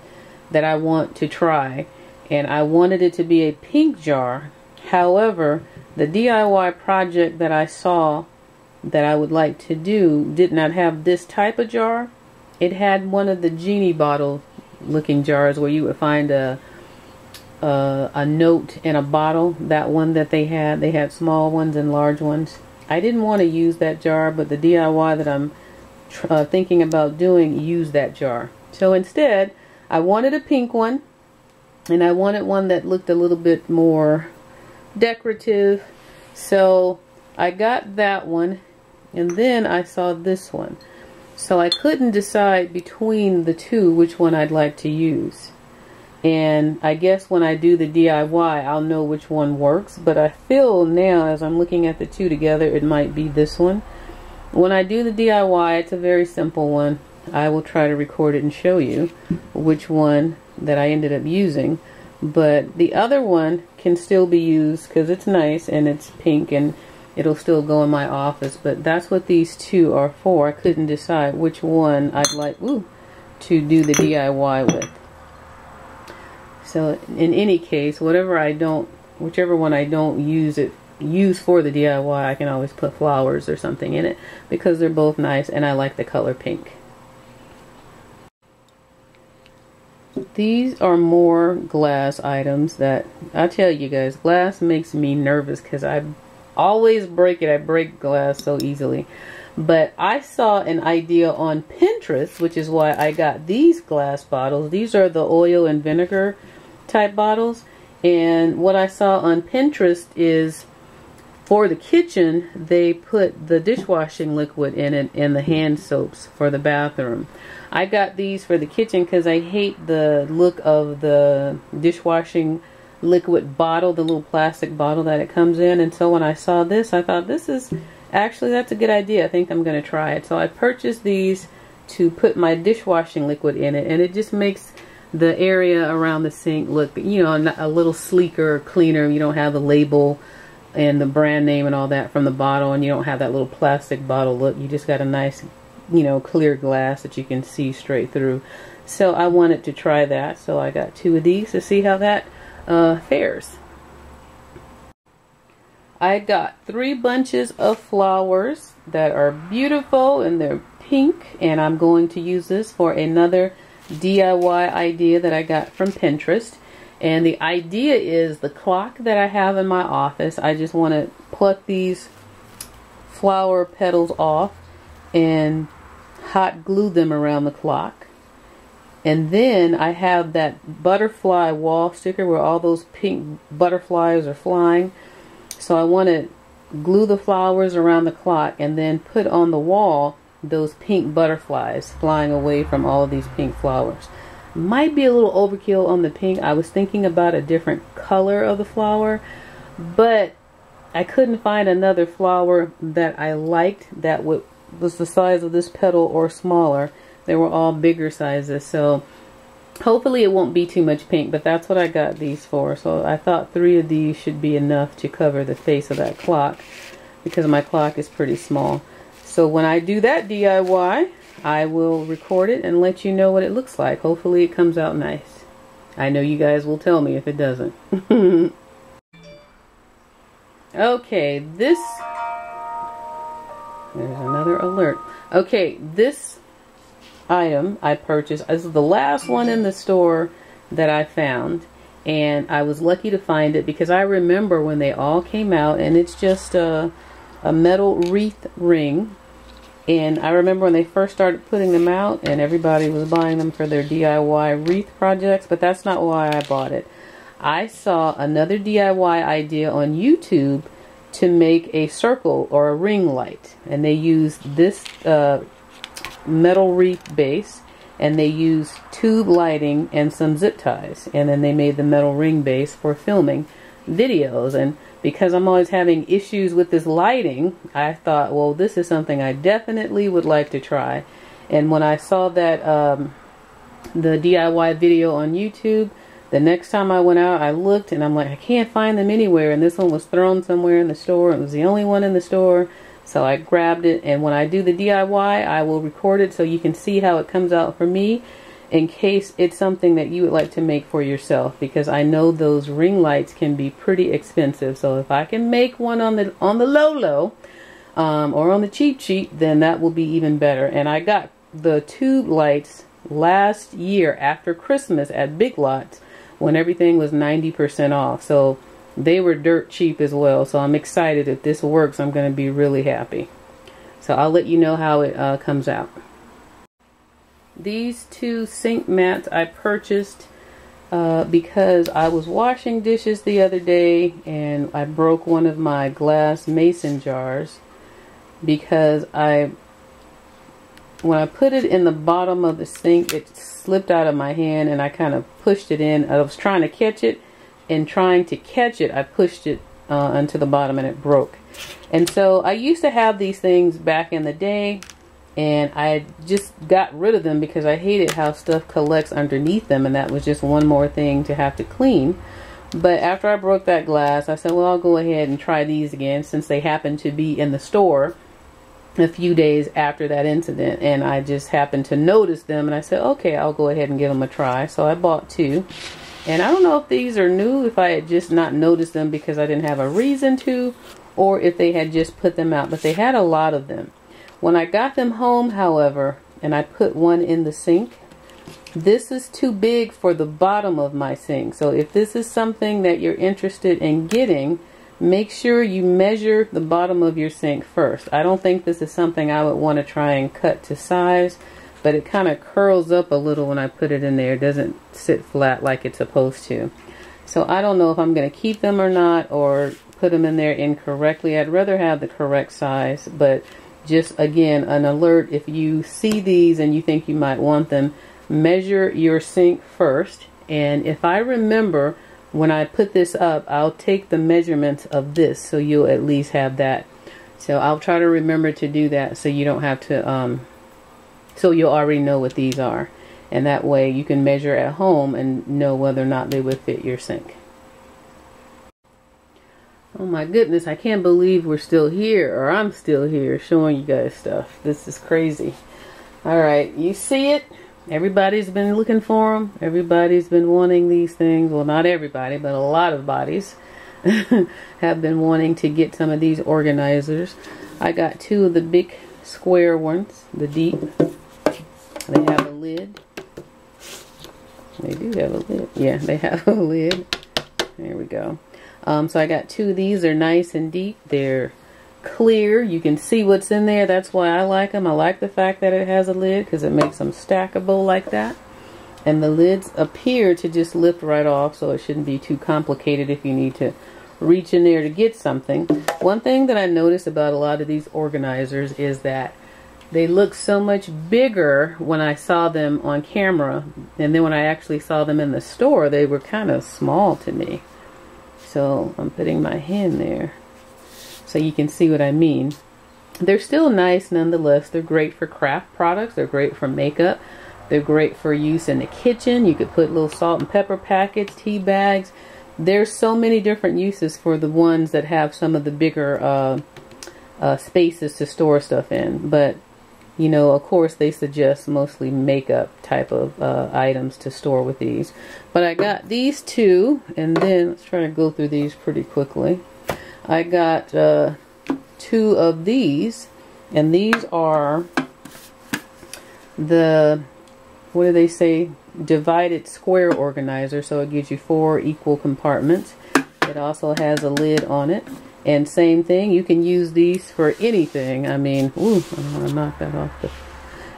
that I want to try. And I wanted it to be a pink jar. However, the DIY project that I saw that I would like to do did not have this type of jar. It had one of the genie bottle looking jars where you would find a note in a bottle. That one that they had small ones and large ones. I didn't want to use that jar, but the DIY that I'm thinking about doing used that jar. So instead, I wanted a pink one, and I wanted one that looked a little bit more decorative. So I got that one, and then I saw this one. So I couldn't decide between the two which one I'd like to use. And I guess when I do the DIY, I'll know which one works. But I feel now, as I'm looking at the two together, it might be this one. When I do the DIY, it's a very simple one. I will try to record it and show you which one that I ended up using. But the other one can still be used because it's nice and it's pink and it'll still go in my office. But that's what these two are for. I couldn't decide which one I'd like to do the DIY with. So in any case, whichever one I don't use for the DIY, I can always put flowers or something in it because they're both nice and I like the color pink. These are more glass items that, I tell you guys, glass makes me nervous because I always break it. I break glass so easily. But I saw an idea on Pinterest, which is why I got these glass bottles. These are the oil and vinegar type bottles. And what I saw on Pinterest is for the kitchen, they put the dishwashing liquid in it and the hand soaps for the bathroom. I got these for the kitchen because I hate the look of the dishwashing liquid bottle, the little plastic bottle that it comes in. And so when I saw this, I thought that's a good idea. I think I'm going to try it. So I purchased these to put my dishwashing liquid in it, and it just makes the area around the sink look, you know, a little sleeker, cleaner. You don't have the label and the brand name and all that from the bottle, and you don't have that little plastic bottle look. You just got a nice, you know, clear glass that you can see straight through. So I wanted to try that, so I got 2 of these to see how that fares. I got 3 bunches of flowers that are beautiful and they're pink, and I'm going to use this for another DIY idea that I got from Pinterest. And the idea is the clock that I have in my office, I just want to pluck these flower petals off and hot glue them around the clock. And then I have that butterfly wall sticker where all those pink butterflies are flying. So I want to glue the flowers around the clock and then put on the wall those pink butterflies flying away from all of these pink flowers. Might be a little overkill on the pink. I was thinking about a different color of the flower, but I couldn't find another flower that I liked that was the size of this petal or smaller. They were all bigger sizes, so hopefully it won't be too much pink, but that's what I got these for. So I thought 3 of these should be enough to cover the face of that clock because my clock is pretty small. So when I do that DIY, I will record it and let you know what it looks like. Hopefully it comes out nice. I know you guys will tell me if it doesn't. Okay, there's another alert. Okay, this item I purchased, this is the last one in the store that I found, and I was lucky to find it because I remember when they all came out, and it's just a metal wreath ring. And I remember when they first started putting them out and everybody was buying them for their DIY wreath projects, but that's not why I bought it. I saw another DIY idea on YouTube to make a circle or a ring light, and they used this metal wreath base, and they used tube lighting and some zip ties, and then they made the metal ring base for filming videos. And because I'm always having issues with this lighting, I thought, well, this is something I definitely would like to try. And when I saw that the DIY video on YouTube, the next time I went out, I looked and I'm like, I can't find them anywhere, and this one was thrown somewhere in the store. It was the only one in the store. So I grabbed it, and when I do the DIY, I will record it so you can see how it comes out for me, in case it's something that you would like to make for yourself, because I know those ring lights can be pretty expensive. So if I can make one on the low or on the cheap, then that will be even better. And I got the tube lights last year after Christmas at Big Lots when everything was 90% off. So they were dirt cheap as well. So I'm excited. If this works, I'm going to be really happy. So I'll let you know how it comes out. These two sink mats I purchased because I was washing dishes the other day and I broke one of my glass mason jars, because when I put it in the bottom of the sink, it slipped out of my hand and I kind of pushed it in. I was trying to catch it, and trying to catch it, I pushed it onto the bottom and it broke. And so I used to have these things back in the day, and I just got rid of them because I hated how stuff collects underneath them, and that was just one more thing to have to clean. But after I broke that glass, I said, well, I'll go ahead and try these again, since they happened to be in the store a few days after that incident, and I just happened to notice them, and I said, okay, I'll go ahead and give them a try. So I bought two. And I don't know if these are new, if I had just not noticed them because I didn't have a reason to, or if they had just put them out, but they had a lot of them. When I got them home, however, and I put one in the sink, this is too big for the bottom of my sink. So if this is something that you're interested in getting, make sure you measure the bottom of your sink first. I don't think this is something I would want to try and cut to size, but it kind of curls up a little when I put it in there. It doesn't sit flat like it's supposed to. So I don't know if I'm going to keep them or not, or put them in there incorrectly. I'd rather have the correct size, but just again, an alert: if you see these and you think you might want them, measure your sink first. And if I remember, when I put this up, I'll take the measurements of this, so you'll at least have that. So I'll try to remember to do that, so you don't have to so you'll already know what these are, and that way you can measure at home and know whether or not they would fit your sink. Oh my goodness, I can't believe we're still here, or I'm still here showing you guys stuff. This is crazy. Alright, you see it? Everybody's been looking for them. Everybody's been wanting these things. Well, not everybody, but a lot of bodies have been wanting to get some of these organizers. I got two of the big square ones, the deep. They have a lid. They do have a lid. Yeah, they have a lid. There we go. So I got two of these. They're nice and deep. They're clear. You can see what's in there. That's why I like them. I like the fact that it has a lid, because it makes them stackable like that. And the lids appear to just lift right off, so it shouldn't be too complicated if you need to reach in there to get something. One thing that I noticed about a lot of these organizers is that they look so much bigger when I saw them on camera, and then when I actually saw them in the store, they were kind of small to me. So I'm putting my hand there so you can see what I mean. They're still nice nonetheless. They're great for craft products. They're great for makeup. They're great for use in the kitchen. You could put little salt and pepper packets, tea bags. There's so many different uses for the ones that have some of the bigger spaces to store stuff in. But you know, of course, they suggest mostly makeup type of items to store with these. But I got these two, and then let's try to go through these pretty quickly. I got 2 of these, and these are the, what do they say, divided square organizer, so it gives you 4 equal compartments. It also has a lid on it, and same thing, you can use these for anything. I mean, ooh, I don't want to knock that off.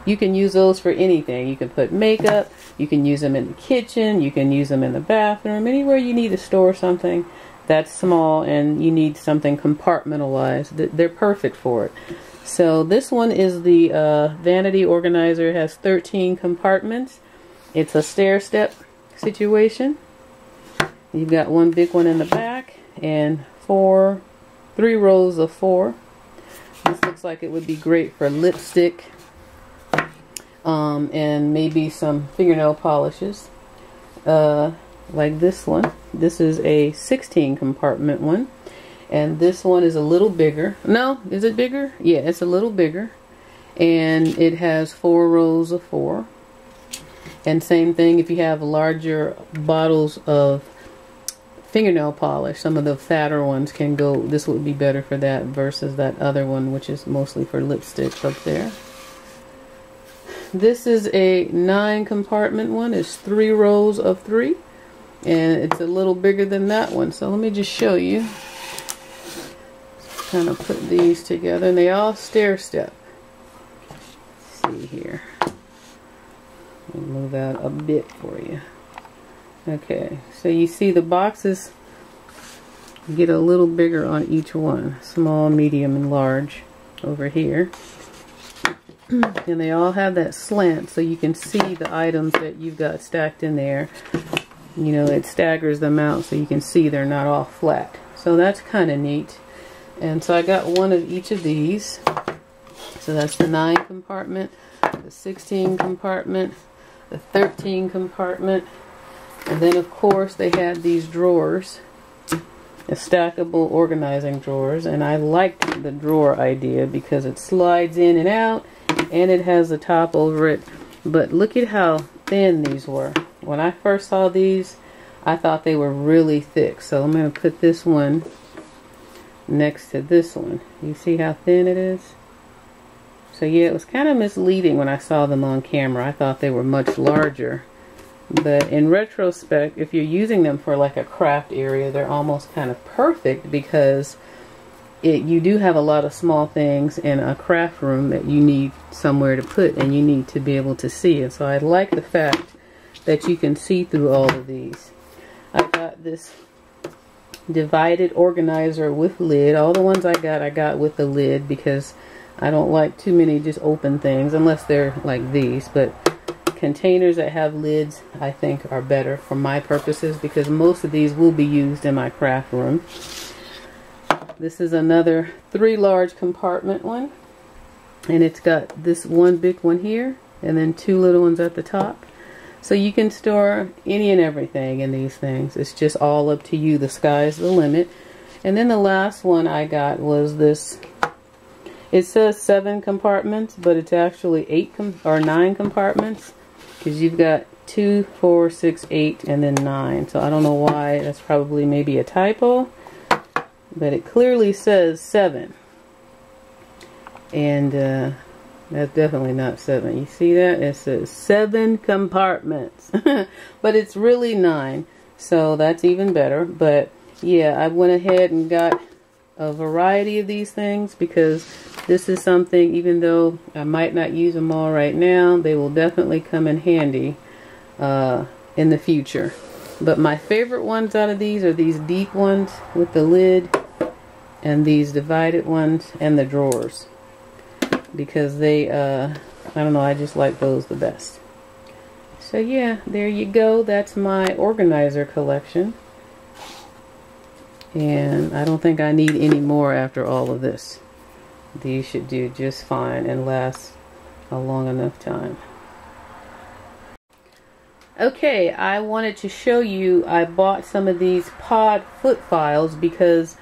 You can use those for anything. You can put makeup, you can use them in the kitchen, you can use them in the bathroom, anywhere you need to store something that's small and you need something compartmentalized. They're perfect for it. So this one is the vanity organizer. It has 13 compartments. It's a stair-step situation. You've got 1 big one in the back and 3 rows of 4. This looks like it would be great for lipstick and maybe some fingernail polishes. Like this one. This is a 16 compartment one. And this one is a little bigger. No, is it bigger? Yeah, it's a little bigger. And it has 4 rows of 4. And same thing if you have larger bottles of fingernail polish. Some of the fatter ones can go, this would be better for that versus that other one, which is mostly for lipstick up there. This is a 9 compartment one. It's 3 rows of 3. And it's a little bigger than that one. So let me just show you. Kind of put these together, and they all stair step. Let's see here. Let me move out a bit for you. Okay, so you see the boxes get a little bigger on each one. Small, medium, and large over here. And they all have that slant, so you can see the items that you've got stacked in there. You know, it staggers them out so you can see they're not all flat. So that's kind of neat. And so I got 1 of each of these. So that's the 9 compartment, the 16 compartment, the 13 compartment. And then of course they had these drawers, the stackable organizing drawers. And I liked the drawer idea because it slides in and out and it has the top over it. But look at how thin these were. When I first saw these, I thought they were really thick. So I'm going to put this one next to this one. You see how thin it is? So yeah, it was kind of misleading when I saw them on camera. I thought they were much larger. But in retrospect, if you're using them for like a craft area, they're almost kind of perfect because you do have a lot of small things in a craft room that you need somewhere to put and you need to be able to see it. So I like the fact that you can see through all of these. I got this divided organizer with lid. All the ones I got with the lid because I don't like too many just open things unless they're like these. But containers that have lids I think are better for my purposes because most of these will be used in my craft room. This is another 3 large compartment one, and it's got this 1 big one here and then 2 little ones at the top. So you can store any and everything in these things. It's just all up to you. The sky's the limit. And then the last one I got was this. It says 7 compartments, but it's actually 9 compartments because you've got 2, 4, 6, 8, and then 9. So I don't know why. That's probably maybe a typo, but it clearly says 7. And that's definitely not 7. You see that? It says 7 compartments. But it's really 9. So that's even better. But yeah, I went ahead and got a variety of these things because this is something, even though I might not use them all right now, they will definitely come in handy in the future. But my favorite ones out of these are these deep ones with the lid and these divided ones and the drawers. Because they, I don't know, I just like those the best. So yeah, there you go. That's my organizer collection. And I don't think I need any more after all of this. These should do just fine and last a long enough time. Okay, I wanted to show you, I bought some of these pod foot files because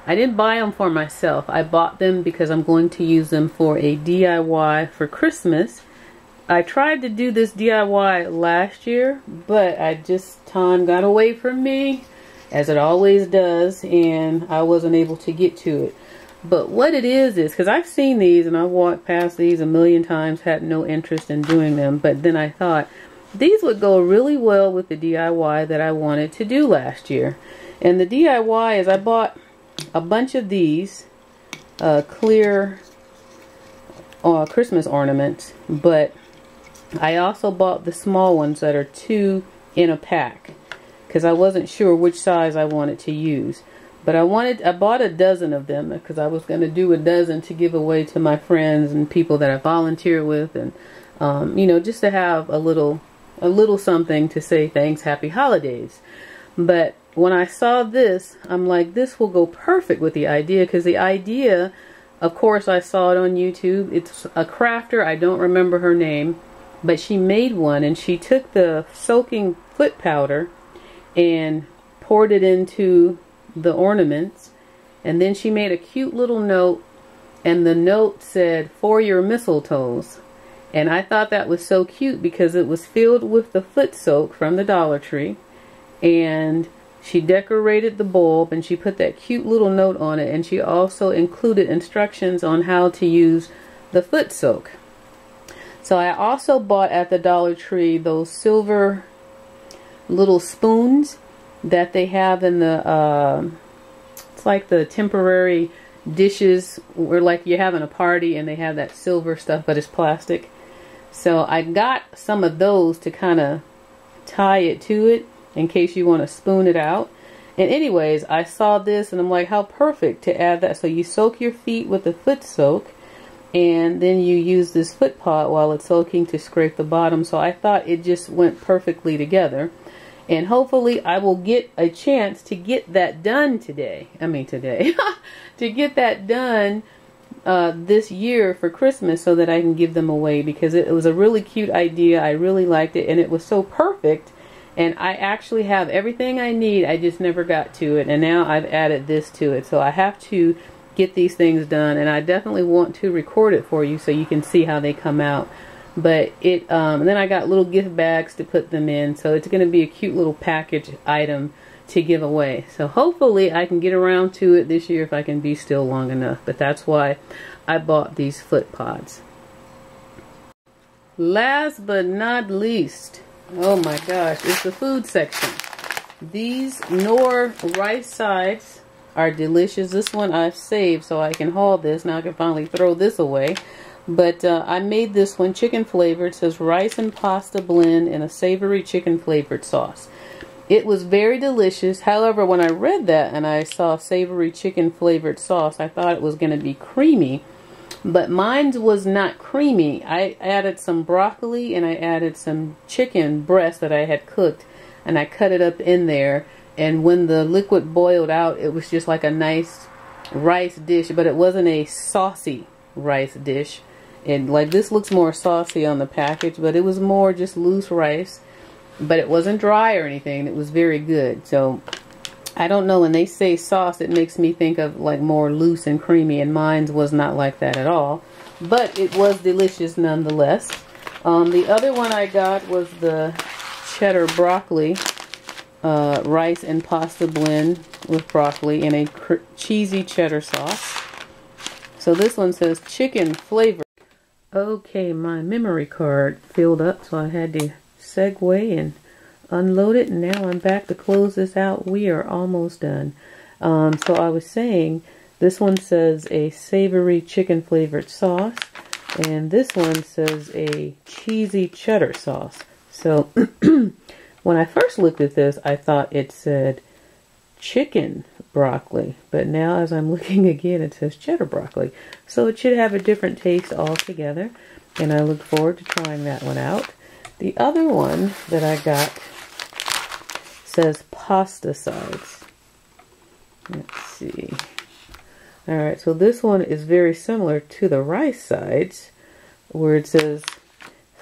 I didn't buy them for myself. I bought them because I'm going to use them for a DIY for Christmas. I tried to do this DIY last year, but time got away from me as it always does, and I wasn't able to get to it. But what it is because I've seen these and I've walked past these a million times, had no interest in doing them, but then I thought these would go really well with the DIY that I wanted to do last year. And the DIY is I bought a bunch of these clear Christmas ornaments, but I also bought the small ones that are 2 in a pack because I wasn't sure which size I wanted to use. But I bought a dozen of them because I was going to do a dozen to give away to my friends and people that I volunteer with, and you know, just to have a little something to say thanks, happy holidays. But when I saw this, I'm like, this will go perfect with the idea, because the idea, of course, I saw it on YouTube. It's a crafter, I don't remember her name, but she made one, and she took the soaking foot powder and poured it into the ornaments, and then she made a cute little note, and the note said, "For your mistletoes." And I thought that was so cute because it was filled with the foot soak from the Dollar Tree, and she decorated the bulb and she put that cute little note on it, and she also included instructions on how to use the foot soak. So I also bought at the Dollar Tree those silver little spoons that they have in the it's like the temporary dishes where like you're having a party and they have that silver stuff, but it's plastic. So I got some of those to kind of tie it to it in case you want to spoon it out. And anyways, I saw this and I'm like, how perfect to add that. So you soak your feet with the foot soak, and then you use this foot pot while it's soaking to scrape the bottom. So I thought it just went perfectly together. And hopefully I will get a chance to get that done today. To get that done this year for Christmas so that I can give them away, because it was a really cute idea. I really liked it, and it was so perfect. And I actually have everything I need. I just never got to it. And now I've added this to it. So I have to get these things done. And I definitely want to record it for you so you can see how they come out. But it, and then I got little gift bags to put them in. So it's going to be a cute little package item to give away. So hopefully I can get around to it this year if I can be still long enough. But that's why I bought these foot pods. Last but not least, oh my gosh, it's the food section. These Knorr rice sides are delicious. This one I've saved so I can haul this. Now I can finally throw this away. But I made this one chicken flavored. It says rice and pasta blend in a savory chicken flavored sauce. It was very delicious. However, when I read that and I saw savory chicken flavored sauce, I thought it was going to be creamy. But mine was not creamy. I added some broccoli and I added some chicken breast that I had cooked, and I cut it up in there. And when the liquid boiled out, it was just like a nice rice dish, but it wasn't a saucy rice dish. And like this looks more saucy on the package, but it was more just loose rice. But it wasn't dry or anything. It was very good. So I don't know, when they say sauce, it makes me think of like more loose and creamy, and mine was not like that at all. But it was delicious nonetheless. The other one I got was the cheddar broccoli rice and pasta blend with broccoli in a cheesy cheddar sauce. So this one says chicken flavor. Okay, my memory card filled up, so I had to segue and unload it, and now I'm back to close this out. We are almost done. So I was saying, this one says a savory chicken flavored sauce, and this one says a cheesy cheddar sauce. So when I first looked at this, I thought it said chicken broccoli, but now as I'm looking again, it says cheddar broccoli. So it should have a different taste altogether, and I look forward to trying that one out. The other one that I got says pasta sides. Let's see. Alright, so this one is very similar to the rice sides, where it says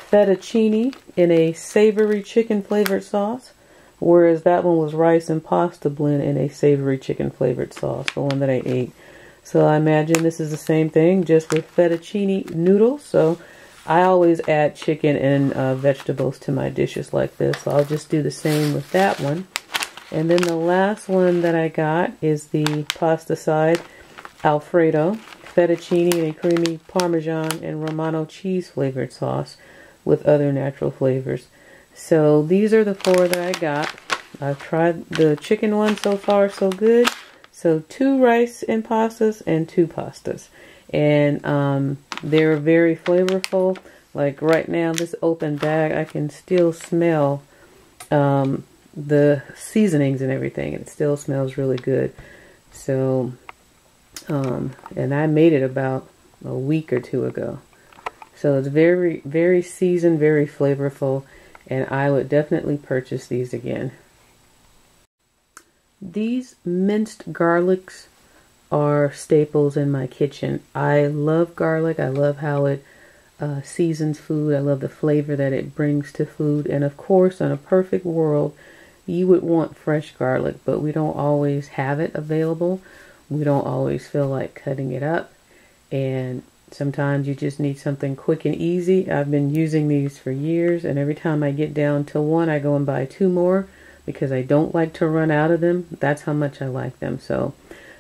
fettuccine in a savory chicken flavored sauce, whereas that one was rice and pasta blend in a savory chicken flavored sauce, the one that I ate. So I imagine this is the same thing, just with fettuccine noodles. So I always add chicken and vegetables to my dishes like this. So I'll just do the same with that one. And then the last one that I got is the pasta side Alfredo, fettuccine and a creamy Parmesan and Romano cheese flavored sauce with other natural flavors. So these are the 4 that I got. I've tried the chicken one so far, so good. So 2 rice and pastas and 2 pastas. And they're very flavorful. Like right now, this open bag, I can still smell the seasonings and everything. And it still smells really good. So, and I made it about a week or 2 ago. So it's very, very seasoned, very flavorful. And I would definitely purchase these again. These minced garlics are staples in my kitchen. I love garlic. I love how it seasons food. I love the flavor that it brings to food. And of course, in a perfect world, you would want fresh garlic, but we don't always have it available. We don't always feel like cutting it up. And sometimes you just need something quick and easy. I've been using these for years, and every time I get down to 1, I go and buy 2 more because I don't like to run out of them. That's how much I like them. So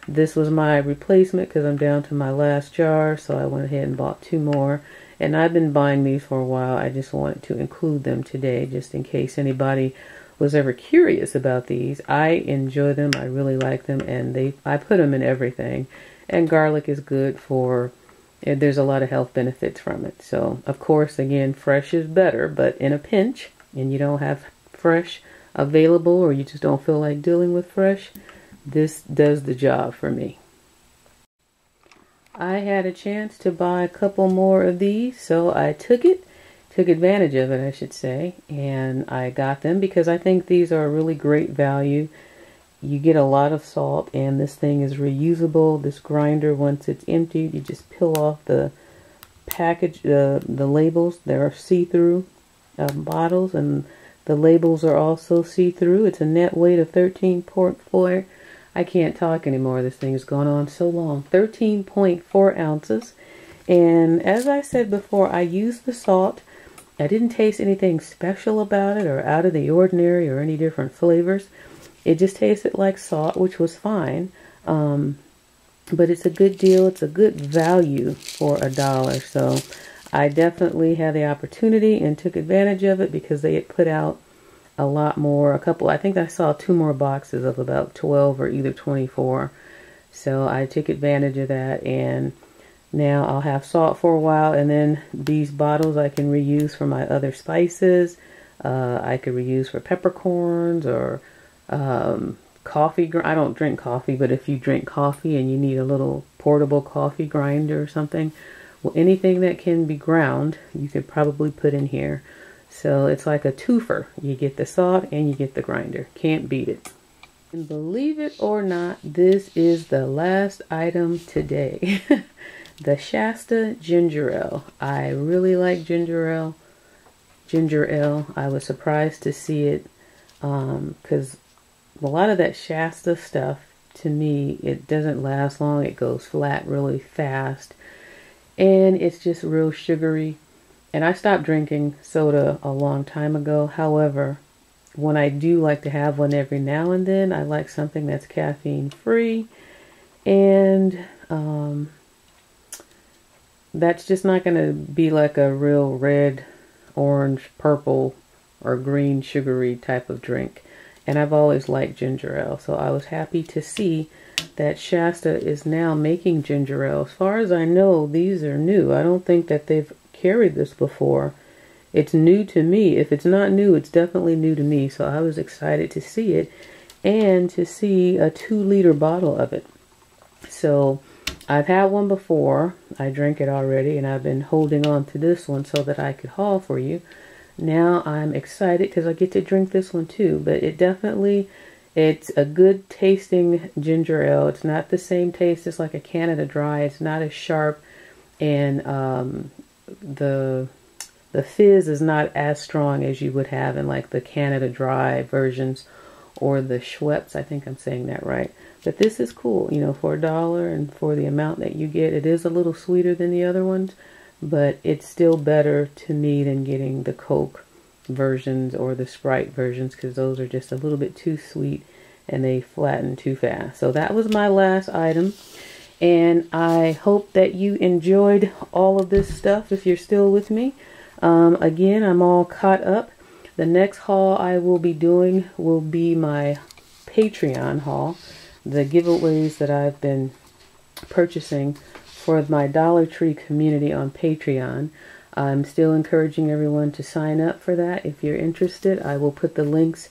this was my replacement because I'm down to my last jar, so I went ahead and bought 2 more. And I've been buying these for a while. I just wanted to include them today just in case anybody was ever curious about these. I enjoy them. I really like them, and I put them in everything. And garlic is good for, there's a lot of health benefits from it. So, of course, again, fresh is better, but in a pinch, and you don't have fresh available, or you just don't feel like dealing with fresh, this does the job for me. I had a chance to buy a couple more of these, so I took advantage of it, I should say, and I got them because I think these are a really great value. You get a lot of salt, and this thing is reusable. This grinder, once it's emptied, you just peel off the package, the labels. They're see-through bottles, and the labels are also see-through. It's a net weight of 13.4. I can't talk anymore. This thing has gone on so long. 13.4 ounces. And as I said before, I used the salt. I didn't taste anything special about it or out of the ordinary or any different flavors. It just tasted like salt, which was fine. But it's a good deal. It's a good value for $1. So I definitely had the opportunity and took advantage of it because they had put out a lot more, I think I saw 2 more boxes of about 12 or either 24. So I took advantage of that, and now I'll have salt for a while, and then these bottles I can reuse for my other spices. I could reuse for peppercorns or coffee. I don't drink coffee, but if you drink coffee and you need a little portable coffee grinder or something, well, anything that can be ground, you could probably put in here. So it's like a twofer. You get the salt and you get the grinder. Can't beat it. And believe it or not, this is the last item today. The Shasta Ginger Ale. I really like ginger ale. I was surprised to see it because a lot of that Shasta stuff, to me, it doesn't last long. It goes flat really fast. And it's just real sugary. And I stopped drinking soda a long time ago. However, when I do like to have one every now and then, I like something that's caffeine free. And that's just not going to be like a real red, orange, purple, or green sugary type of drink. And I've always liked ginger ale. So I was happy to see that Shasta is now making ginger ale. As far as I know, these are new. I don't think that they've carried this before. It's new to me. If it's not new, it's definitely new to me. So I was excited to see it and to see a 2-liter bottle of it. So I've had one before. I drank it already, and I've been holding on to this one so that I could haul for you. Now I'm excited because I get to drink this one too. But it's a good tasting ginger ale. It's not the same taste as like a Canada Dry. It's not as sharp, and the fizz is not as strong as you would have in like the Canada Dry versions or the Schweppes. I think I'm saying that right. But this is cool, you know, for $1 and for the amount that you get. It is a little sweeter than the other ones, but it's still better to me than getting the Coke versions or the Sprite versions, because those are just a little bit too sweet and they flatten too fast. So that was my last item, and I hope that you enjoyed all of this stuff if you're still with me. Again, I'm all caught up. The next haul I will be doing will be my Patreon haul, the giveaways that I've been purchasing for my Dollar Tree community on Patreon. I'm still encouraging everyone to sign up for that if you're interested. I will put the links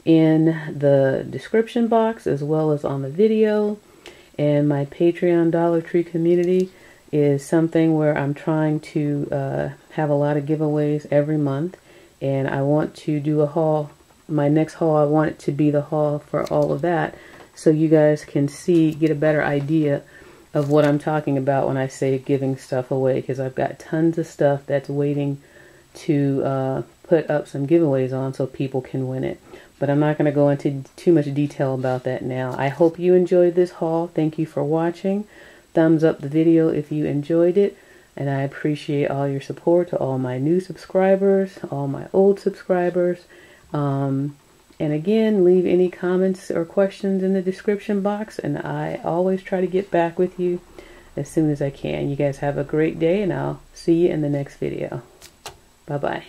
in the description box as well as on the video. And my Patreon Dollar Tree community is something where I'm trying to have a lot of giveaways every month. And I want to do a haul. My next haul, I want it to be the haul for all of that, so you guys can get a better idea of what I'm talking about when I say giving stuff away, because I've got tons of stuff that's waiting to put up some giveaways on so people can win it. But I'm not going to go into too much detail about that now. I hope you enjoyed this haul. Thank you for watching. Thumbs up the video if you enjoyed it. And I appreciate all your support to all my new subscribers, all my old subscribers. And again, leave any comments or questions in the description box, and I always try to get back with you as soon as I can. You guys have a great day, and I'll see you in the next video. Bye-bye.